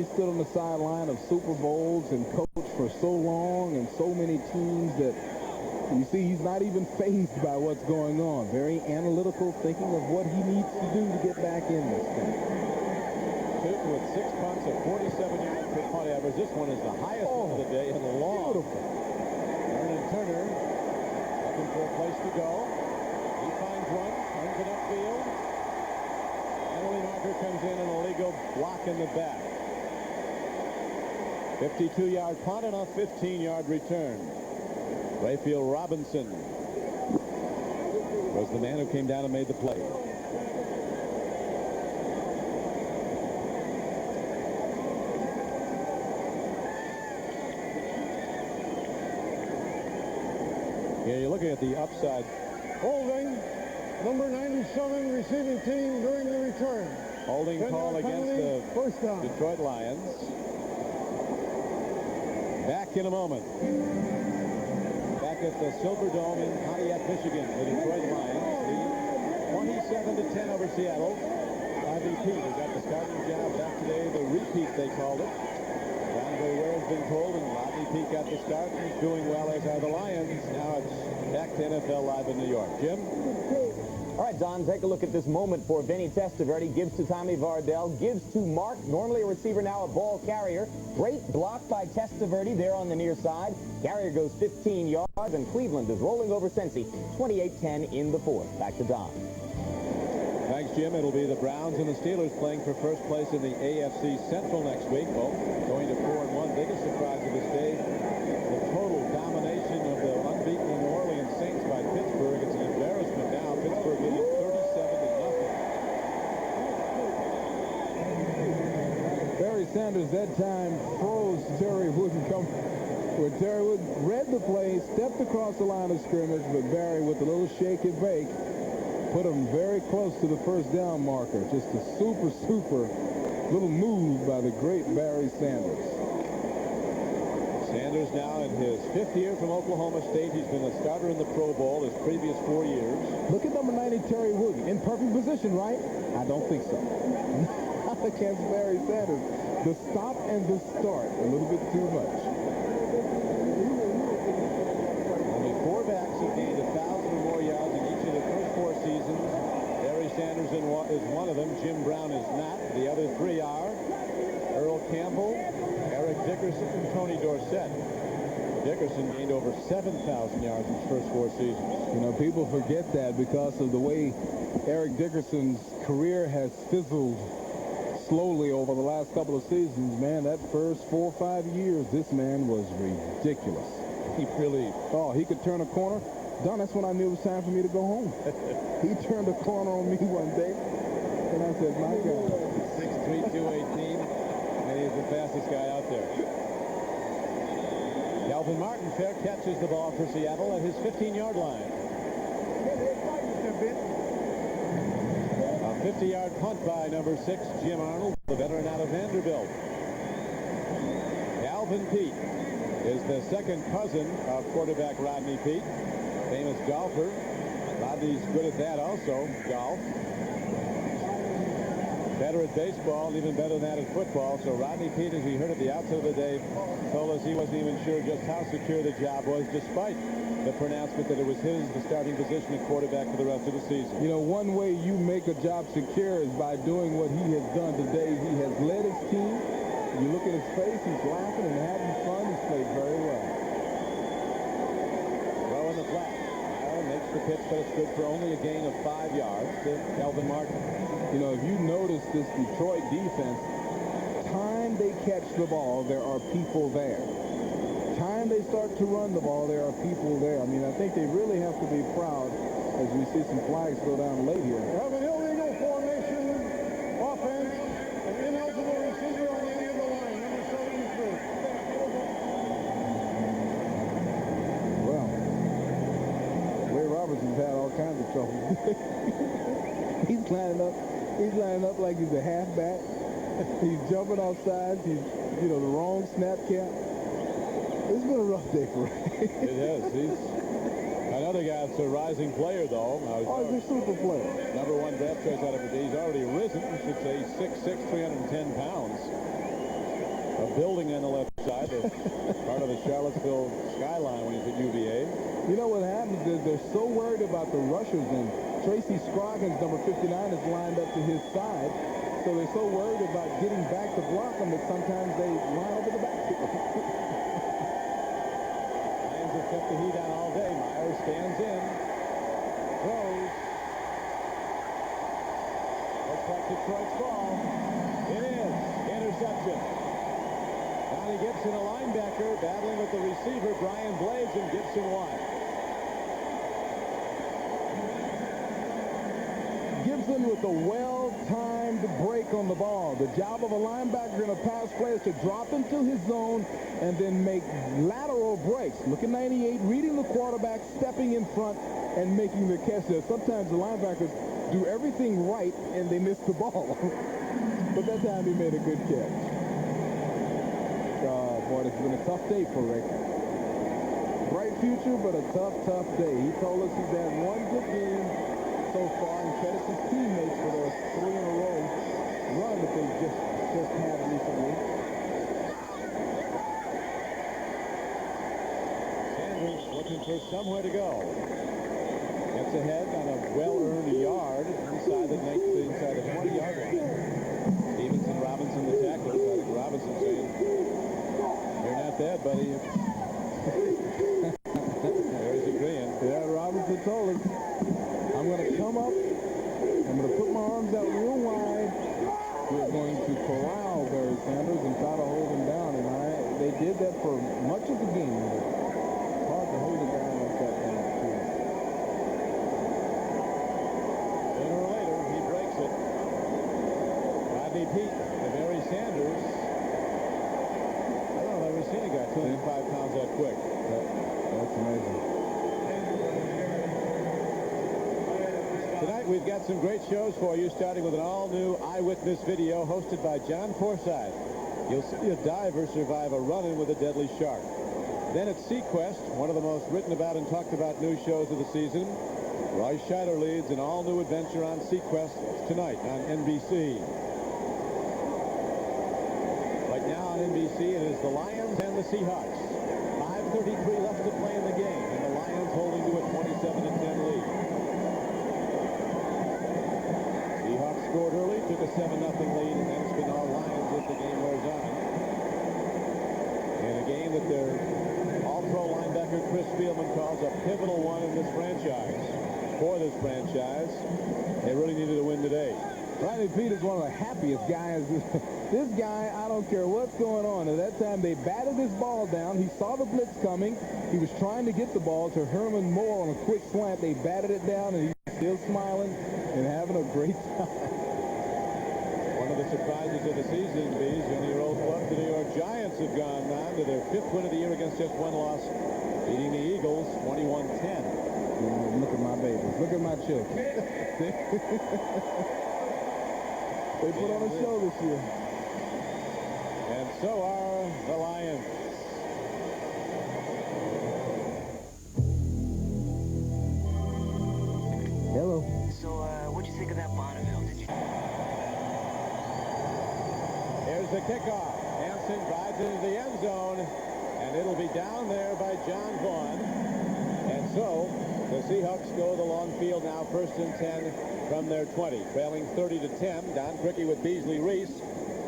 stood on the sideline of Super Bowls and coached for so long and so many teams that you see he's not even fazed by what's going on. Very analytical, thinking of what he needs to do to get back in this thing. Tootin with 6 punts at 47 yards per punt average. This one is the highest one of the day and long. Beautiful. Vernon Turner looking for a place to go. He finds one, turns it upfield. Penalty marker comes in, an illegal block in the back. 52-yard punt and a 15-yard return. Rayfield Robinson was the man who came down and made the play. Yeah, you're looking at the upside. Holding, number 97 receiving team during the return. Holding call against the first down. Detroit Lions. Back in a moment. Back back at the Silver Dome in Pontiac, Michigan. The Detroit Lions lead 27-10 over Seattle. Rodney Peete, who got the starting job back today, the repeat they called it. Ron very well has been told, and Rodney Peete got the start and is doing well, as are the Lions. Now it's back to NFL Live in New York. Jim? All right, Don, take a look at this moment for Vinny Testaverde. Gives to Tommy Vardell. Gives to Mark, normally a receiver, now a ball carrier. Great block by Testaverde there on the near side. Carrier goes 15 yards, and Cleveland is rolling over Cincy 28-10 in the fourth. Back to Don. Thanks, Jim. It'll be the Browns and the Steelers playing for first place in the AFC Central next week. Both going to 4-1. Biggest surprise of this day, the total domination of the unbeaten New Orleans Saints by Pittsburgh. It's an embarrassment now. Pittsburgh leading 37-0. Barry Sanders that time froze Terry Wooden come. Where Terry Wooden read the play, stepped across the line of scrimmage, but Barry with a little shake and bake put him very close to the first down marker. Just a super little move by the great Barry Sanders. Sanders now in his 5th year from Oklahoma State. He's been a starter in the Pro Bowl his previous 4 years. Look at number 90, Terry Wooden. In perfect position, right? I don't think so. Not against Barry Sanders. The stop and the start, a little bit too much. Only 4 backs have gained 1,000 or more yards in each of the first 4 seasons. Barry Sanders is one of them. Jim Brown is not. The other 3 are Earl Campbell, Eric Dickerson, and Tony Dorsett. Dickerson gained over 7,000 yards in his first 4 seasons. You know, people forget that because of the way Eric Dickerson's career has fizzled slowly over the last couple of seasons. Man, that first 4 or 5 years, this man was ridiculous. He really... Oh, he could turn a corner. Don, that's when I knew it was time for me to go home. He turned a corner on me one day, and I said, my God. 6'3", 218, and he's the fastest guy out there. Calvin Martin fair catches the ball for Seattle at his 15-yard line. A 50-yard punt by number 6, Jim Arnold, the veteran out of Vanderbilt. Calvin Peete is the second cousin of quarterback Rodney Peete, famous golfer. Rodney's good at that also, golf. Better at baseball, even better than that at football. So Rodney Peete, as we heard at the outset of the day, told us he wasn't even sure just how secure the job was, despite the pronouncement that it was the starting position at quarterback for the rest of the season. You know, one way you make a job secure is by doing what he has done today. He has led his team. You look at his face, he's laughing and having fun. He's played very well. Throw in the flat. Makes the pitch, but it's good for only a gain of 5 yards to Calvin Martin. You know, if you notice this Detroit defense, time they catch the ball, there are people there. Time they start to run the ball, there are people there. I mean, I think they really have to be proud as we see some flags go down late here. We have an illegal formation offense, an ineligible receiver on the end of the line, number 73. Well, Ray Robertson's had all kinds of trouble. He's lining up like he's a halfback. He's jumping off sides. He's, you know, the wrong snap cap. It's been a rough day for him. It has. He's another guy that's a rising player, though. He's a super player. Number 1 draft choice out of the day. He's already risen. You should say 6'6", 310 pounds. A building on the left side. Part of the Charlottesville skyline when he's at UVA. You know what happens is they're so worried about the rushers, and Tracy Scroggins, number 59, is lined up to his side. So they're so worried about getting back to block him that sometimes they line up in the backfield. Lions have kept the heat on all day. Myers stands in. Throws. Looks like Detroit's ball. It is. Interception. Donnie Gibson, a linebacker, battling with the receiver, Brian Blades, and Gibson won. Gibson with a well-timed break on the ball. The job of a linebacker in a pass play is to drop into his zone and then make lateral breaks. Look at 98, reading the quarterback, stepping in front, and making the catch there. Sometimes the linebackers do everything right and they miss the ball. But that time he made a good catch. Oh, boy, it's been a tough day for Rick. Bright future, but a tough day. He told us he's had one good game so far and credits his teammates for their 3-in-a-row run that they've just had recently. Sanders looking for somewhere to go. Gets ahead on a well-earned yard inside the 20-yard line. Stevenson, Robinson, the tacklers. I think Robinson saying, "You're not bad, buddy." There's agreeing. Yeah, Robinson told us, "I'm going to come up. I'm going to put my arms out real wide. We're going to corral Barry Sanders and try to hold him down." And they did that for much of the game. It's hard to hold a guy like that down, too. Sooner or later, he breaks it. Rodney Peete to Barry Sanders. I don't know if I've ever seen a guy 205 pounds that quick. That's amazing. Tonight, we've got some great shows for you, starting with an all-new eyewitness video hosted by John Forsythe. You'll see a diver survive a run-in with a deadly shark. Then at Sequest, one of the most written about and talked about news shows of the season, Roy Scheider leads an all-new adventure on Sequest tonight on NBC. Right now on NBC, it is the Lions and the Seahawks. 5:33 left to play in the game, and the Lions holding to a 27-10 lead. Seahawks scored early, took a 7-0 lead, and then it's been all Lions as the game wears on. In a game that their all-pro linebacker Chris Spielman calls a pivotal one in this franchise. For this franchise, they really needed a win today. Rodney Peete is one of the happiest guys. This guy, I don't care what's going on. At that time, they batted his ball down. He saw the blitz coming. He was trying to get the ball to Herman Moore on a quick slant. They batted it down, and he's still smiling and having a great time. One of the surprises of the season, Bees, in your old club, the New York Giants have gone on to their 5th win of the year against just one loss, beating the Eagles 21-10. Look at my babies. Look at my children. They put on a show this year. And so are the Lions. Hello. So, what'd you think of that Bonneville? Did you... Here's the kickoff. Hansen drives into the end zone, and it'll be down there by John Vaughn. And so the Seahawks go the long field now, 1st and 10 from their 20, trailing 30-10. Don Criqui with Beasley Reese.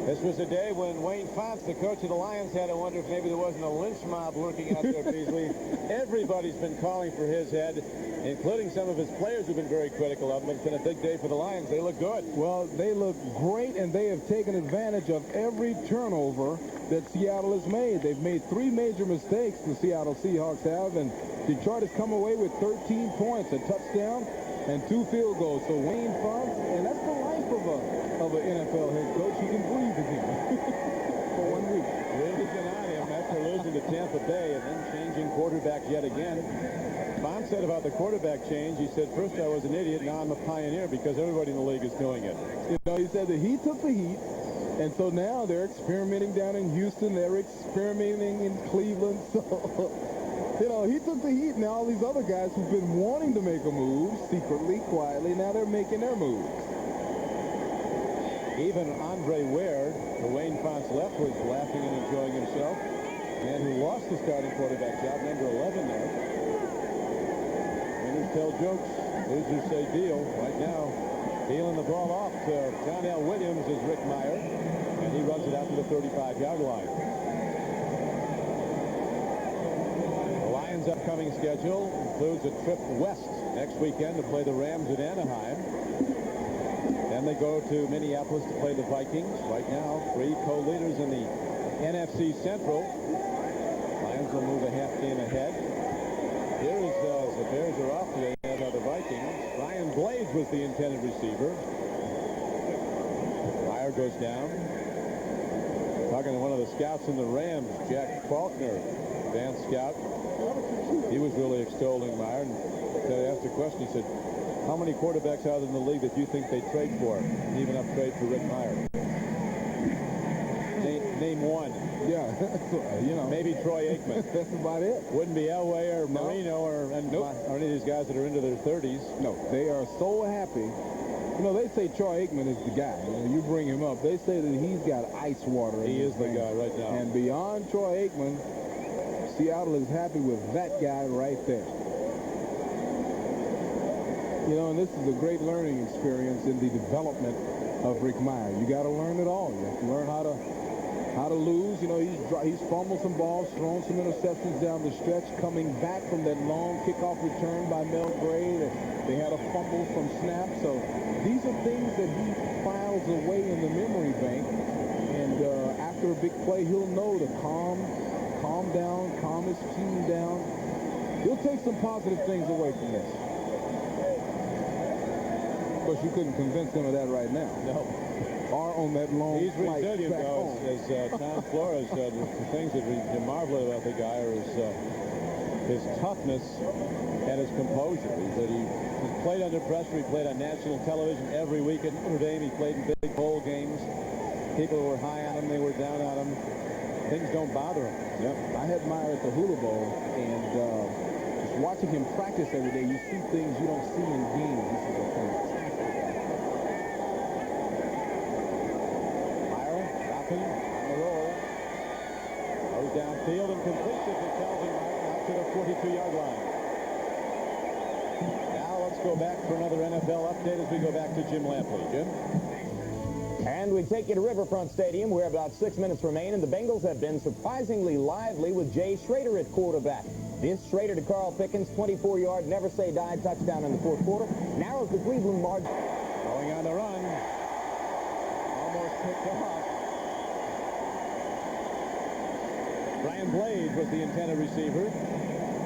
This was a day when Wayne Fonts, the coach of the Lions, had to wonder if maybe there wasn't a lynch mob lurking out there, Beasley. Everybody's been calling for his head, including some of his players who've been very critical of him. It's been a big day for the Lions. They look good. Well, they look great, and they have taken advantage of every turnover that Seattle has made. They've made 3 major mistakes, the Seattle Seahawks have, and Detroit has come away with 13 points, a touchdown, and 2 field goals. So Wayne Fonts, and that's the life of an NFL head coach. He can breathe again for 1 week. Really been on him after losing to Tampa Bay and then changing quarterbacks yet again. Fonts said about the quarterback change, he said, first I was an idiot, now I'm a pioneer because everybody in the league is doing it. You know, he said that he took the heat, and so now they're experimenting down in Houston. They're experimenting in Cleveland. So, you know, he took the heat, and all these other guys who've been wanting to make a move secretly, quietly, now they're making their moves. Even Andre Ware, the Wayne Fonts left, was laughing and enjoying himself. Man who lost the starting quarterback job, number 11 there. Winners tell jokes, losers say deal. Right now, dealing the ball off to John L. Williams is Rick Meyer, and he runs it out to the 35-yard line. The Lions' upcoming schedule includes a trip west next weekend to play the Rams at Anaheim. Then they go to Minneapolis to play the Vikings. Right now, 3 co-leaders in the NFC Central. Lions will move a half game ahead. Here is the Bears are off today by the Vikings. Ryan Blades was the intended receiver. Meyer goes down. Talking to one of the scouts in the Rams, Jack Faulkner, advanced scout. He was really extolling Meyer. And they asked a question. He said, how many quarterbacks out in the league that you think they trade for? Even up trade for Rick Meyer. name one. Yeah, you know. Maybe Troy Aikman. That's about it. Wouldn't be Elway or No. Marino or any of these guys that are into their 30s. No, they are so happy. You know, they say Troy Aikman is the guy. You bring him up. They say that he's got ice water. He is the guy right now. And beyond Troy Aikman, Seattle is happy with that guy right there. You know, and this is a great learning experience in the development of Rick Meyer. You got to learn it all. You have to learn how to lose. You know, he's fumbled some balls, thrown some interceptions down the stretch, coming back from that long kickoff return by Mel Gray. They had a fumble from snap. So these are things that he files away in the memory bank. And after a big play, he'll know to calm down, calm his team down. He'll take some positive things away from this. But you couldn't convince him of that right now. No. Or on that long He's flight resilient, back though, home. as Tom Flores said. The things that we marvel about the guy are his toughness and his composure. He's played under pressure. He played on national television every week at Notre Dame. He played in big bowl games. People were high on him. They were down on him. Things don't bother him. Yep. I had Meyer at the Hula Bowl, and just watching him practice every day, you see things you don't see in games. This is a fantastic guy. Meyer dropping on the roll. Goes downfield and completes it to Calvin Meyer out to the 42-yard line. Now let's go back for another NFL update as we go back to Jim Lampley. Jim? And we take you to Riverfront Stadium, where about 6 minutes remain, and the Bengals have been surprisingly lively with Jay Schrader at quarterback. This Schrader to Carl Pickens, 24-yard, never-say-die touchdown in the fourth quarter, narrows the Cleveland margin. Going on the run. Almost picked off. Brian Blade was the intended receiver.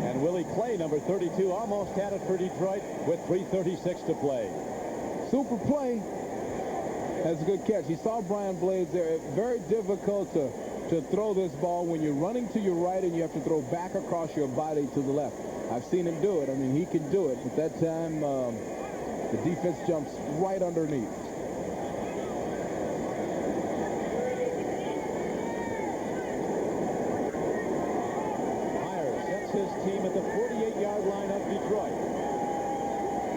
And Willie Clay, number 32, almost had it for Detroit with 3:36 to play. Super play. That's a good catch. He saw Brian Blades there. Very difficult to throw this ball when you're running to your right and you have to throw back across your body to the left. I've seen him do it. I mean, he can do it. But that time, the defense jumps right underneath. Meyer sets his team at the 48-yard line of Detroit.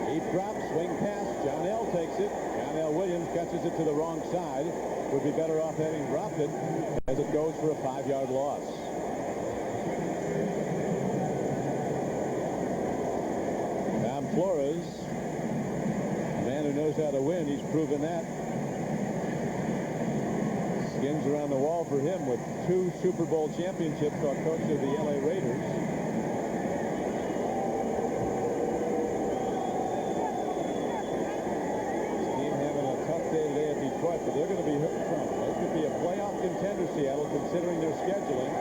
Deep drop, swing pass. John L. takes it. John L. Williams catches it to the wrong side. Would be better off having dropped it as it goes for a 5-yard loss. Tom Flores, a man who knows how to win. He's proven that. Skins around the wall for him with 2 Super Bowl championships, our coach of the LA Raiders. But they're going to be hurt from it. They could be a playoff contender, Seattle, considering their scheduling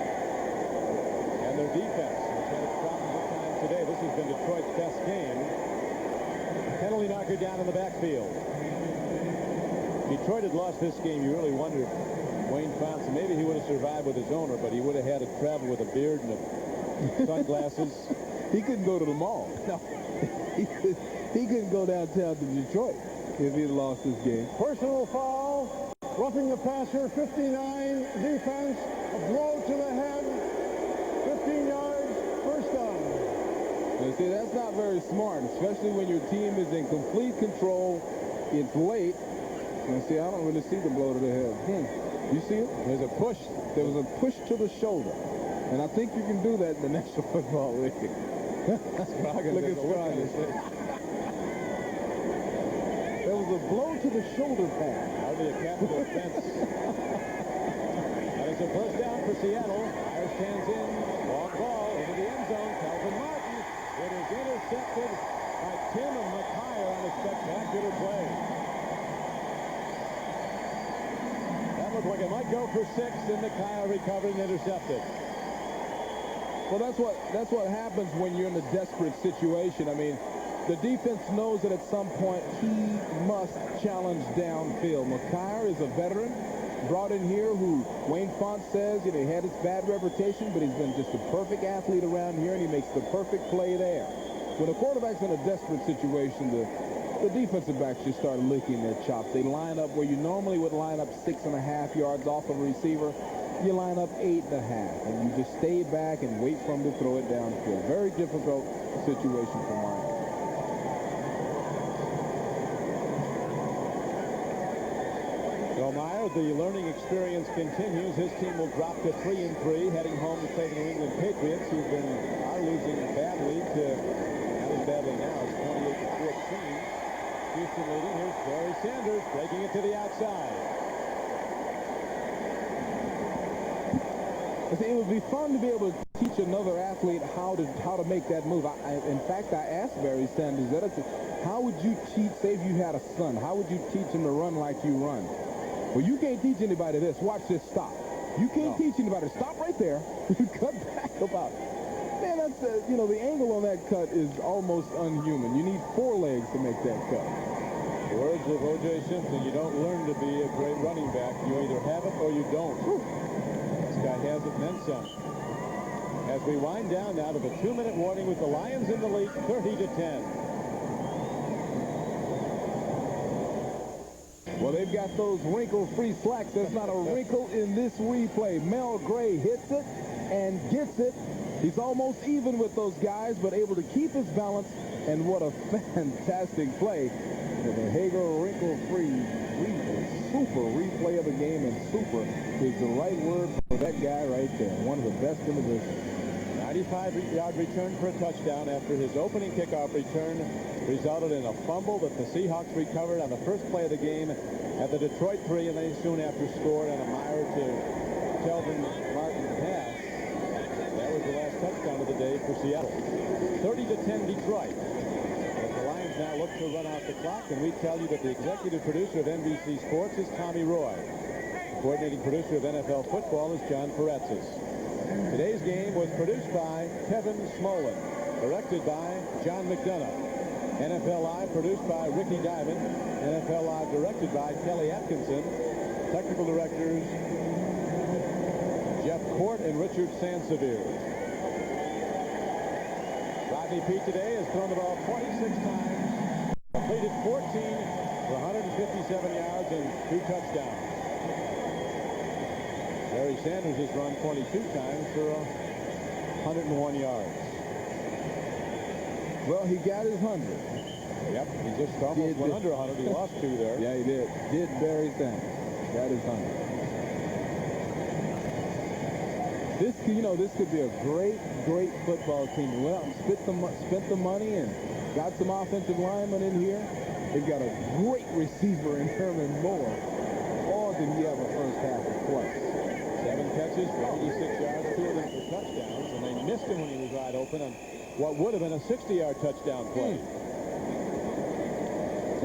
and their defense. It's had its problems at times today. This has been Detroit's best game. Penalty knocker down in the backfield. Detroit had lost this game. You really wonder if Wayne Fonson, maybe he would have survived with his owner, but he would have had to travel with a beard and sunglasses. He couldn't go to the mall. No. He couldn't go downtown to Detroit if he had lost this game. Personal foul, roughing the passer, 59, defense, a blow to the head, 15 yards, first down. You see, that's not very smart, especially when your team is in complete control. It's late. And see, I don't really see the blow to the head. You see it? There's a push. There was a push to the shoulder. And I think you can do that in the National Football League. Look at Scroggins. There was a blow to the shoulder pad. That'll be a capital offense. That is a first down for Seattle. Meyer stands in. Long ball into the end zone. Calvin Martin. It is intercepted by Tim and McKyer on a spectacular play. That looked like it might go for 6, and McKyer recovered and intercepted. Well, that's what happens when you're in a desperate situation. I mean, the defense knows that at some point he must challenge downfield. McKyer is a veteran brought in here who Wayne Font says, he had his bad reputation, but he's been just a perfect athlete around here, and he makes the perfect play there. When a quarterback's in a desperate situation, the defensive backs just start licking their chops. They line up where you normally would line up 6.5 yards off of a receiver. you line up 8.5, and you just stay back and wait for him to throw it downfield. Very difficult situation for Meyer. So Meyer, the learning experience continues. His team will drop to 3-3, heading home to play the New England Patriots, who've been losing badly to, not as badly now, it's 28-14. Houston leading. Here's Barry Sanders breaking it to the outside. It would be fun to be able to teach another athlete how to make that move. In fact, I asked Barry Sanders, how would you teach, say if you had a son, how would you teach him to run like you run? Well, you can't teach anybody this. Watch this stop. You can't teach anybody. Stop right there. Cut back about. Man, that's, the angle on that cut is almost unhuman. You need 4 legs to make that cut. The words of O.J. Simpson, you don't learn to be a great running back. You either have it or you don't. This guy has it and then some. As we wind down now to the 2-minute warning with the Lions in the lead, 30-10. Well, they've got those wrinkle-free slacks. There's not a wrinkle in this replay. Mel Gray hits it and gets it. He's almost even with those guys, but able to keep his balance. And what a fantastic play. With a Hager wrinkle-free super replay of the game, and super is the right word for that guy right there. One of the best in the business. 95-yard return for a touchdown after his opening kickoff return resulted in a fumble that the Seahawks recovered on the first play of the game at the Detroit 3, and they soon after scored on a Meyer to Kelvin Martin pass. That was the last touchdown of the day for Seattle. 30-10 Detroit. As the Lions now look to run out the clock, and we tell you that the executive producer of NBC Sports is Tommy Roy. The coordinating producer of NFL football is John Peretzis. Today's game was produced by Kevin Smolin, directed by John McDonough. NFL Live produced by Ricky Diamond. NFL Live directed by Kelly Atkinson. Technical directors Jeff Court and Richard Sansevier. Rodney Peete today has thrown the ball 26 times, completed 14 for 157 yards and 2 touchdowns. Barry Sanders has run 22 times for 101 yards. Well, he got his 100. Yep, he just almost went under 100. He lost 2 there. Yeah, he did. Did Barry Sanders. Got his 100. This could be a great football team. Well, spent the money and got some offensive linemen in here. They've got a great receiver in Herman Moore. Or did he have a first half of play? 7 catches for 86 yards, 2 of them for touchdowns, and they missed him when he was wide open on what would have been a 60-yard touchdown play.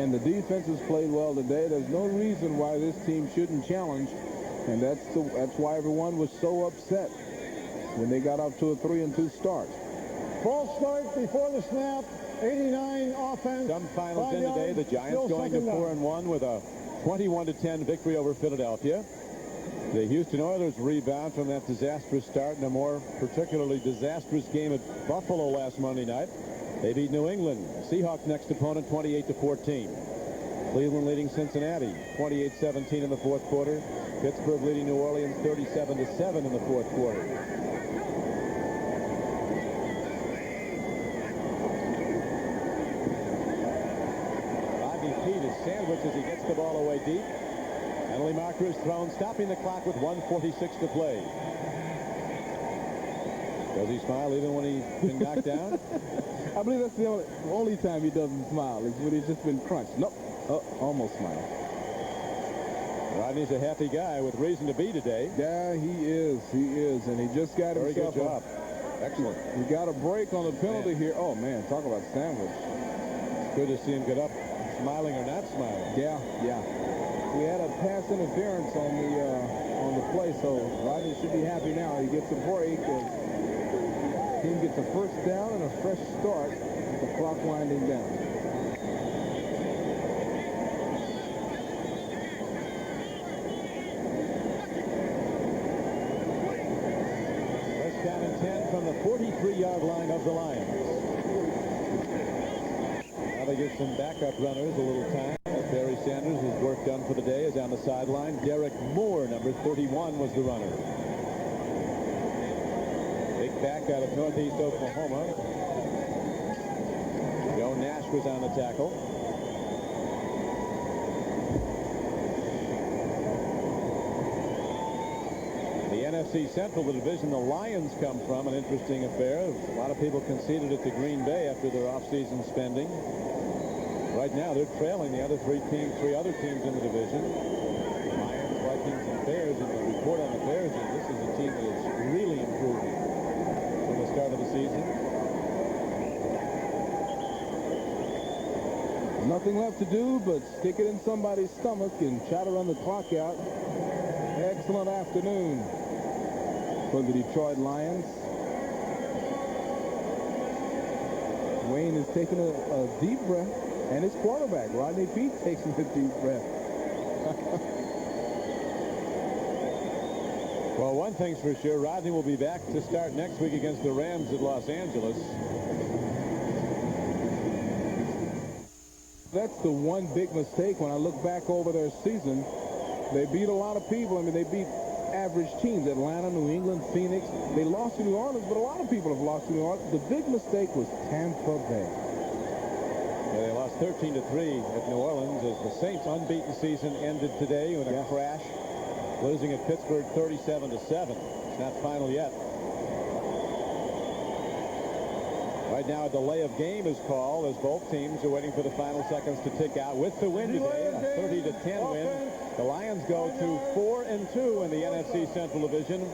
And the defense has played well today. There's no reason why this team shouldn't challenge, and that's why everyone was so upset when they got off to a 3-2 start. False start before the snap. 89 offense. Some finals in today. The Giants going to 4-1 with a 21-10 victory over Philadelphia. The Houston Oilers rebound from that disastrous start in a more particularly disastrous game at Buffalo last Monday night. They beat New England. Seahawks next opponent 28-14. Cleveland leading Cincinnati 28-17 in the fourth quarter. Pittsburgh leading New Orleans 37-7 in the fourth quarter. Rodney Peete is sandwiched as he gets the ball away deep. Penalty marker is thrown, stopping the clock with 1:46 to play. Does he smile even when he's been knocked down? I believe that's the only time he doesn't smile is when he's just been crunched. Nope. Oh, almost smiled. Rodney's a happy guy with reason to be today. Yeah, he is. He is. And he just got Very himself good job. Excellent. He got a break on the penalty here. Oh, man, talk about sandwich. Good to see him get up, smiling or not smiling. Yeah. We had a pass interference on the play, so Rodney should be happy now. He gets a break. Team gets a first down and a fresh start with the clock winding down. First down and 10 from the 43-yard line of the Lions. Now they give some backup runners a little time. Barry Sanders, his work done for the day, is on the sideline. Derek Moore, number 31, was the runner. back out of Northeast Oklahoma. Joe Nash was on the tackle. The NFC Central, the division the Lions come from, an interesting affair. A lot of people conceded it to Green Bay after their offseason spending. Right now, they're trailing the other three other teams in the division. Lions, Vikings, and Bears. And the report on the Bears is this is a team that is really improving from the start of the season. Nothing left to do but stick it in somebody's stomach and try to run the clock out. Excellent afternoon for the Detroit Lions. Wayne is taking a deep breath, and his quarterback, Rodney Peete, takes a deep breath. Well, one thing's for sure, Rodney will be back to start next week against the Rams at Los Angeles. That's the one big mistake when I look back over their season. They beat a lot of people. I mean, they beat average teams, Atlanta, New England, Phoenix. They lost to New Orleans, but a lot of people have lost to New Orleans. The big mistake was Tampa Bay. Yeah, they lost 13-3 at New Orleans as the Saints' unbeaten season ended today with a crash, losing at Pittsburgh 37-7. It's not final yet. Right now, a delay of game is called as both teams are waiting for the final seconds to tick out. With the win today, a 30-10 win, the Lions go to 4-2 in the NFC Central Division.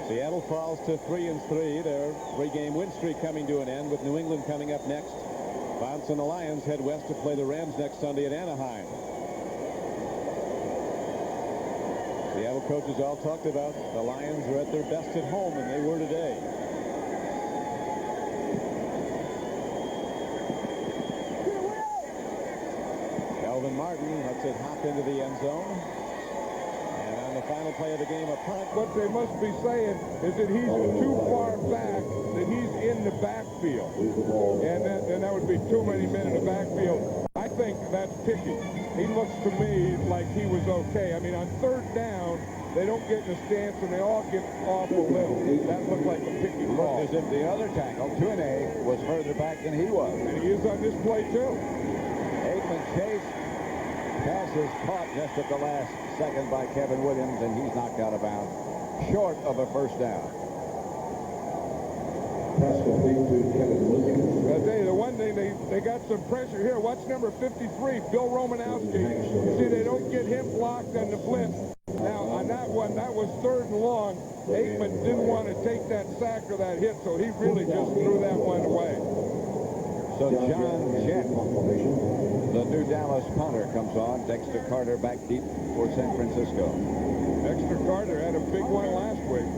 Seattle falls to 3-3. Their three-game win streak coming to an end with New England coming up next. Bounce and the Lions head west to play the Rams next Sunday at Anaheim. Seattle coaches all talked about the Lions are at their best at home, and they were today. Martin lets it hop into the end zone. And on the final play of the game, a punt. What they must be saying is that he's too far back, that he's in the backfield. And that would be too many men in the backfield. I think that's picky. He looks to me like he was okay. I mean, on third down, they don't get in a stance and they all get off a little. That looked like a picky call. Looked as if the other tackle, Tuine, was further back than he was. And he is on this play, too. Aikman Chase. Pass is caught just at the last second by Kevin Williams, and he's knocked out of bounds, short of a first down. I'll tell you, the one thing, they got some pressure here. Watch number 53, Bill Romanowski. You see, they don't get him blocked on the blitz. Now, on that one, that was third and long. Aikman didn't want to take that sack or that hit, so he really just threw that one away. So John Jett, the new Dallas punter, comes on. Dexter Carter back deep for San Francisco. Dexter Carter had a big one last week.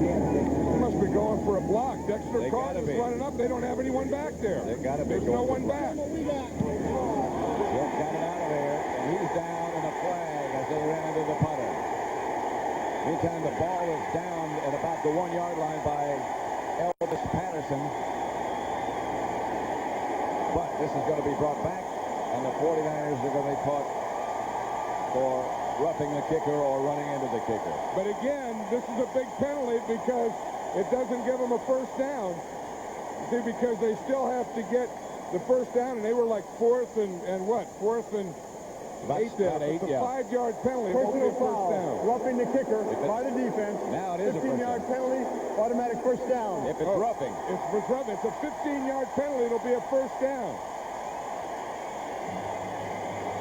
He must be going for a block. Dexter Carter's running up. They don't have anyone back there. They got to be. There's no one back. Jett got it out of there, and he's down in a flag as they ran into the punter. Meantime, the ball is down at about the 1-yard line by Elvis Patterson. But this is going to be brought back, and the 49ers are going to be caught for roughing the kicker or running into the kicker. But again, this is a big penalty because it doesn't give them a first down. See, because they still have to get the first down, and they were like fourth and fourth and eight there. It's a 5-yard penalty. Personal foul, roughing the kicker by the defense. Now it is a 15-yard penalty, automatic first down. If it's roughing. It's roughing. It's a 15-yard penalty. It'll be a first down.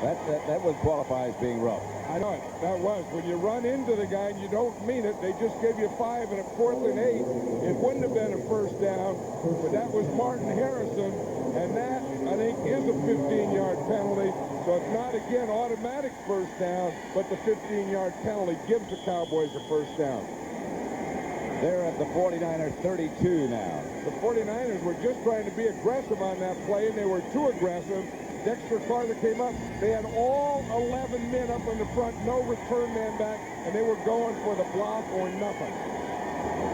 That would qualify as being rough. I know it. That was. When you run into the guy and you don't mean it, they just gave you 5 and a 4th and 8. It wouldn't have been a first down, but that was Martin Harrison, and that, I think, is a 15-yard penalty. So it's not, again, automatic first down, but the 15-yard penalty gives the Cowboys a first down. They're at the 49er 32 now. The 49ers were just trying to be aggressive on that play, and they were too aggressive. Dexter Carter came up. They had all 11 men up in the front, no return man back, and they were going for the block or nothing.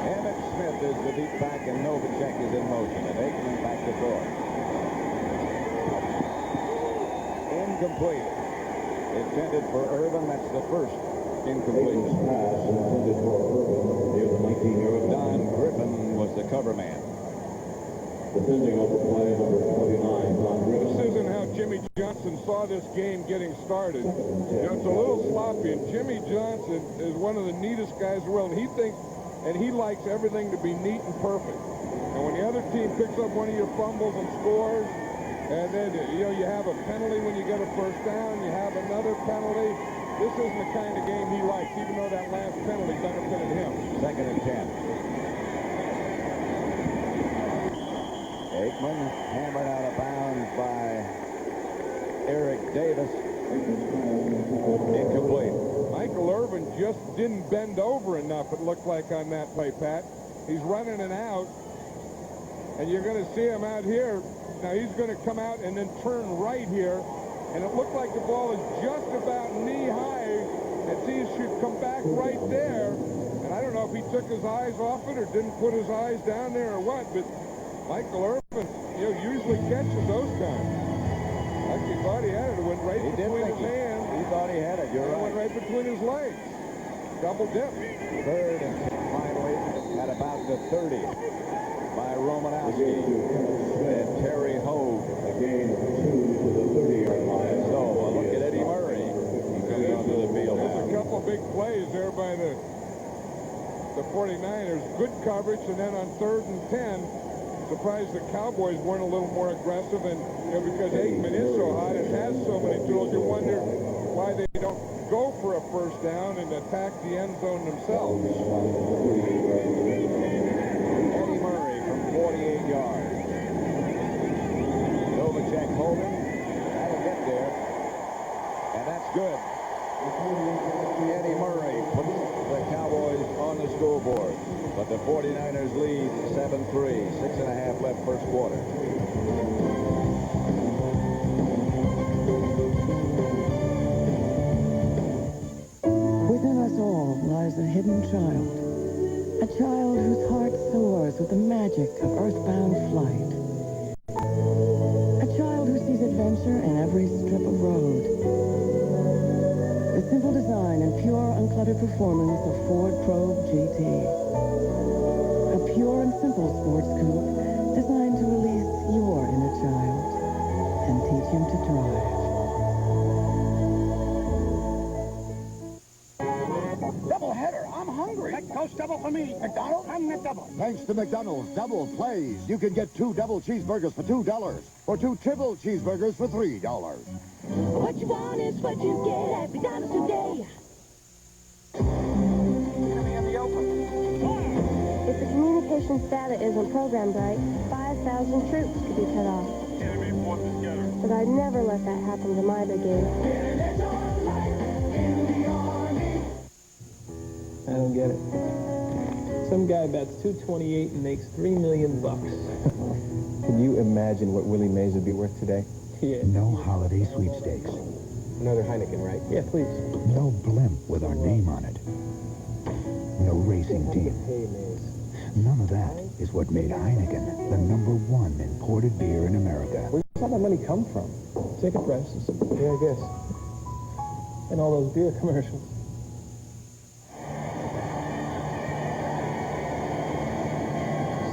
Emmett Smith is the deep back, and Novacek is in motion. And Aikman back to throw. Incomplete. Intended for Irvin. That's the first Incomplete. Don Griffin was the cover man. This isn't how Jimmy Johnson saw this game getting started. You know, it's a little sloppy, and Jimmy Johnson is one of the neatest guys in the world, and he likes everything to be neat and perfect. And when the other team picks up one of your fumbles and scores, and then, you know, you have a penalty when you get a first down, you have another penalty, this isn't the kind of game he likes, even though that last penalty benefited him. 2nd and 10. Aikman hammered out of bounds by Eric Davis. Incomplete. Michael Irvin just didn't bend over enough, it looked like, on that play, Pat. He's running an out, and you're going to see him out here. Now he's going to come out and then turn right here, and it looked like the ball is just about knee-high, and see, it should come back right there. And I don't know if he took his eyes off it or didn't put his eyes down there or what, but Michael Irvin, you know, usually catches those times. Like he thought he had it. It went right between his hands. He thought he had it. You're right. It went right between his legs. Double dip. 3rd and 10 finally at about the 30 by Romanowski and Terry Hogue. So a look at Eddie Murray. He comes onto the field now. There's a couple of big plays there by the 49ers. Good coverage, and then on 3rd and 10, surprised the Cowboys weren't a little more aggressive, and you know, because Aikman is so hot and has so many tools, you wonder why they don't go for a first down and attack the end zone themselves. Eddie Murray from 48 yards. Novacek holding. That'll get there. And that's good. Eddie Murray puts the Cowboys on the scoreboard. But the 49ers lead 7-3. 6.5 left first quarter. Within us all lies a hidden child. A child whose heart soars with the magic of earthbound flight. A child who sees adventure in every strip of road. The simple design and pure uncluttered performance of Ford Probe GT. A pure and simple sports coupe designed to release your inner child and teach him to drive. Double header. I'm hungry. McDonald's double for me. McDonald's, I'm McDouble. Thanks to McDonald's Double Plays, you can get 2 double cheeseburgers for $2 or 2 triple cheeseburgers for $3. What you want is what you get at McDonald's today. If the communications data isn't programmed right, 5,000 troops could be cut off. But I'd never let that happen to my brigade. I don't get it. Some guy bats .228 and makes $3 million bucks. Can you imagine what Willie Mays would be worth today? Yeah. No holiday sweepstakes. Another Heineken, right? Yeah, please. No blimp with our name on it. No racing team. Hey, Mays. None of that is what made Heineken the #1 imported beer in America. Where's all that money come from? Ticket prices. Yeah, I guess. And all those beer commercials.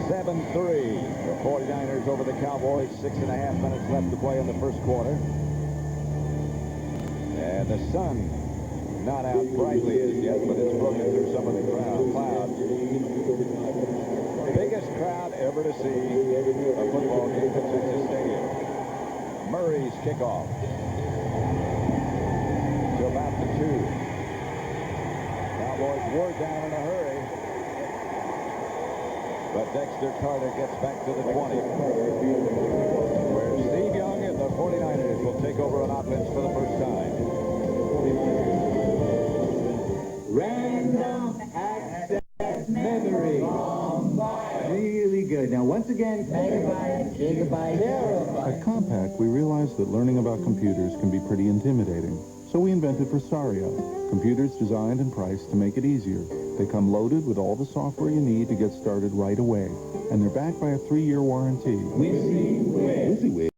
7-3. The 49ers over the Cowboys. 6.5 minutes left to play in the first quarter. And the sun not out brightly as yet, but it's broken through some of the clouds. Biggest crowd ever to see a football game at Texas Stadium. Murray's kickoff. To about the 2. Cowboys were down in a hurry. But Dexter Carter gets back to the 20. Where Steve Young and the 49ers will take over on offense for the first time. Random access memory. Really good. Now, once again, megabyte, gigabyte, terabyte. At Compaq, we realized that learning about computers can be pretty intimidating. So we invented Presario, computers designed and priced to make it easier. They come loaded with all the software you need to get started right away. And they're backed by a 3-year warranty. We see where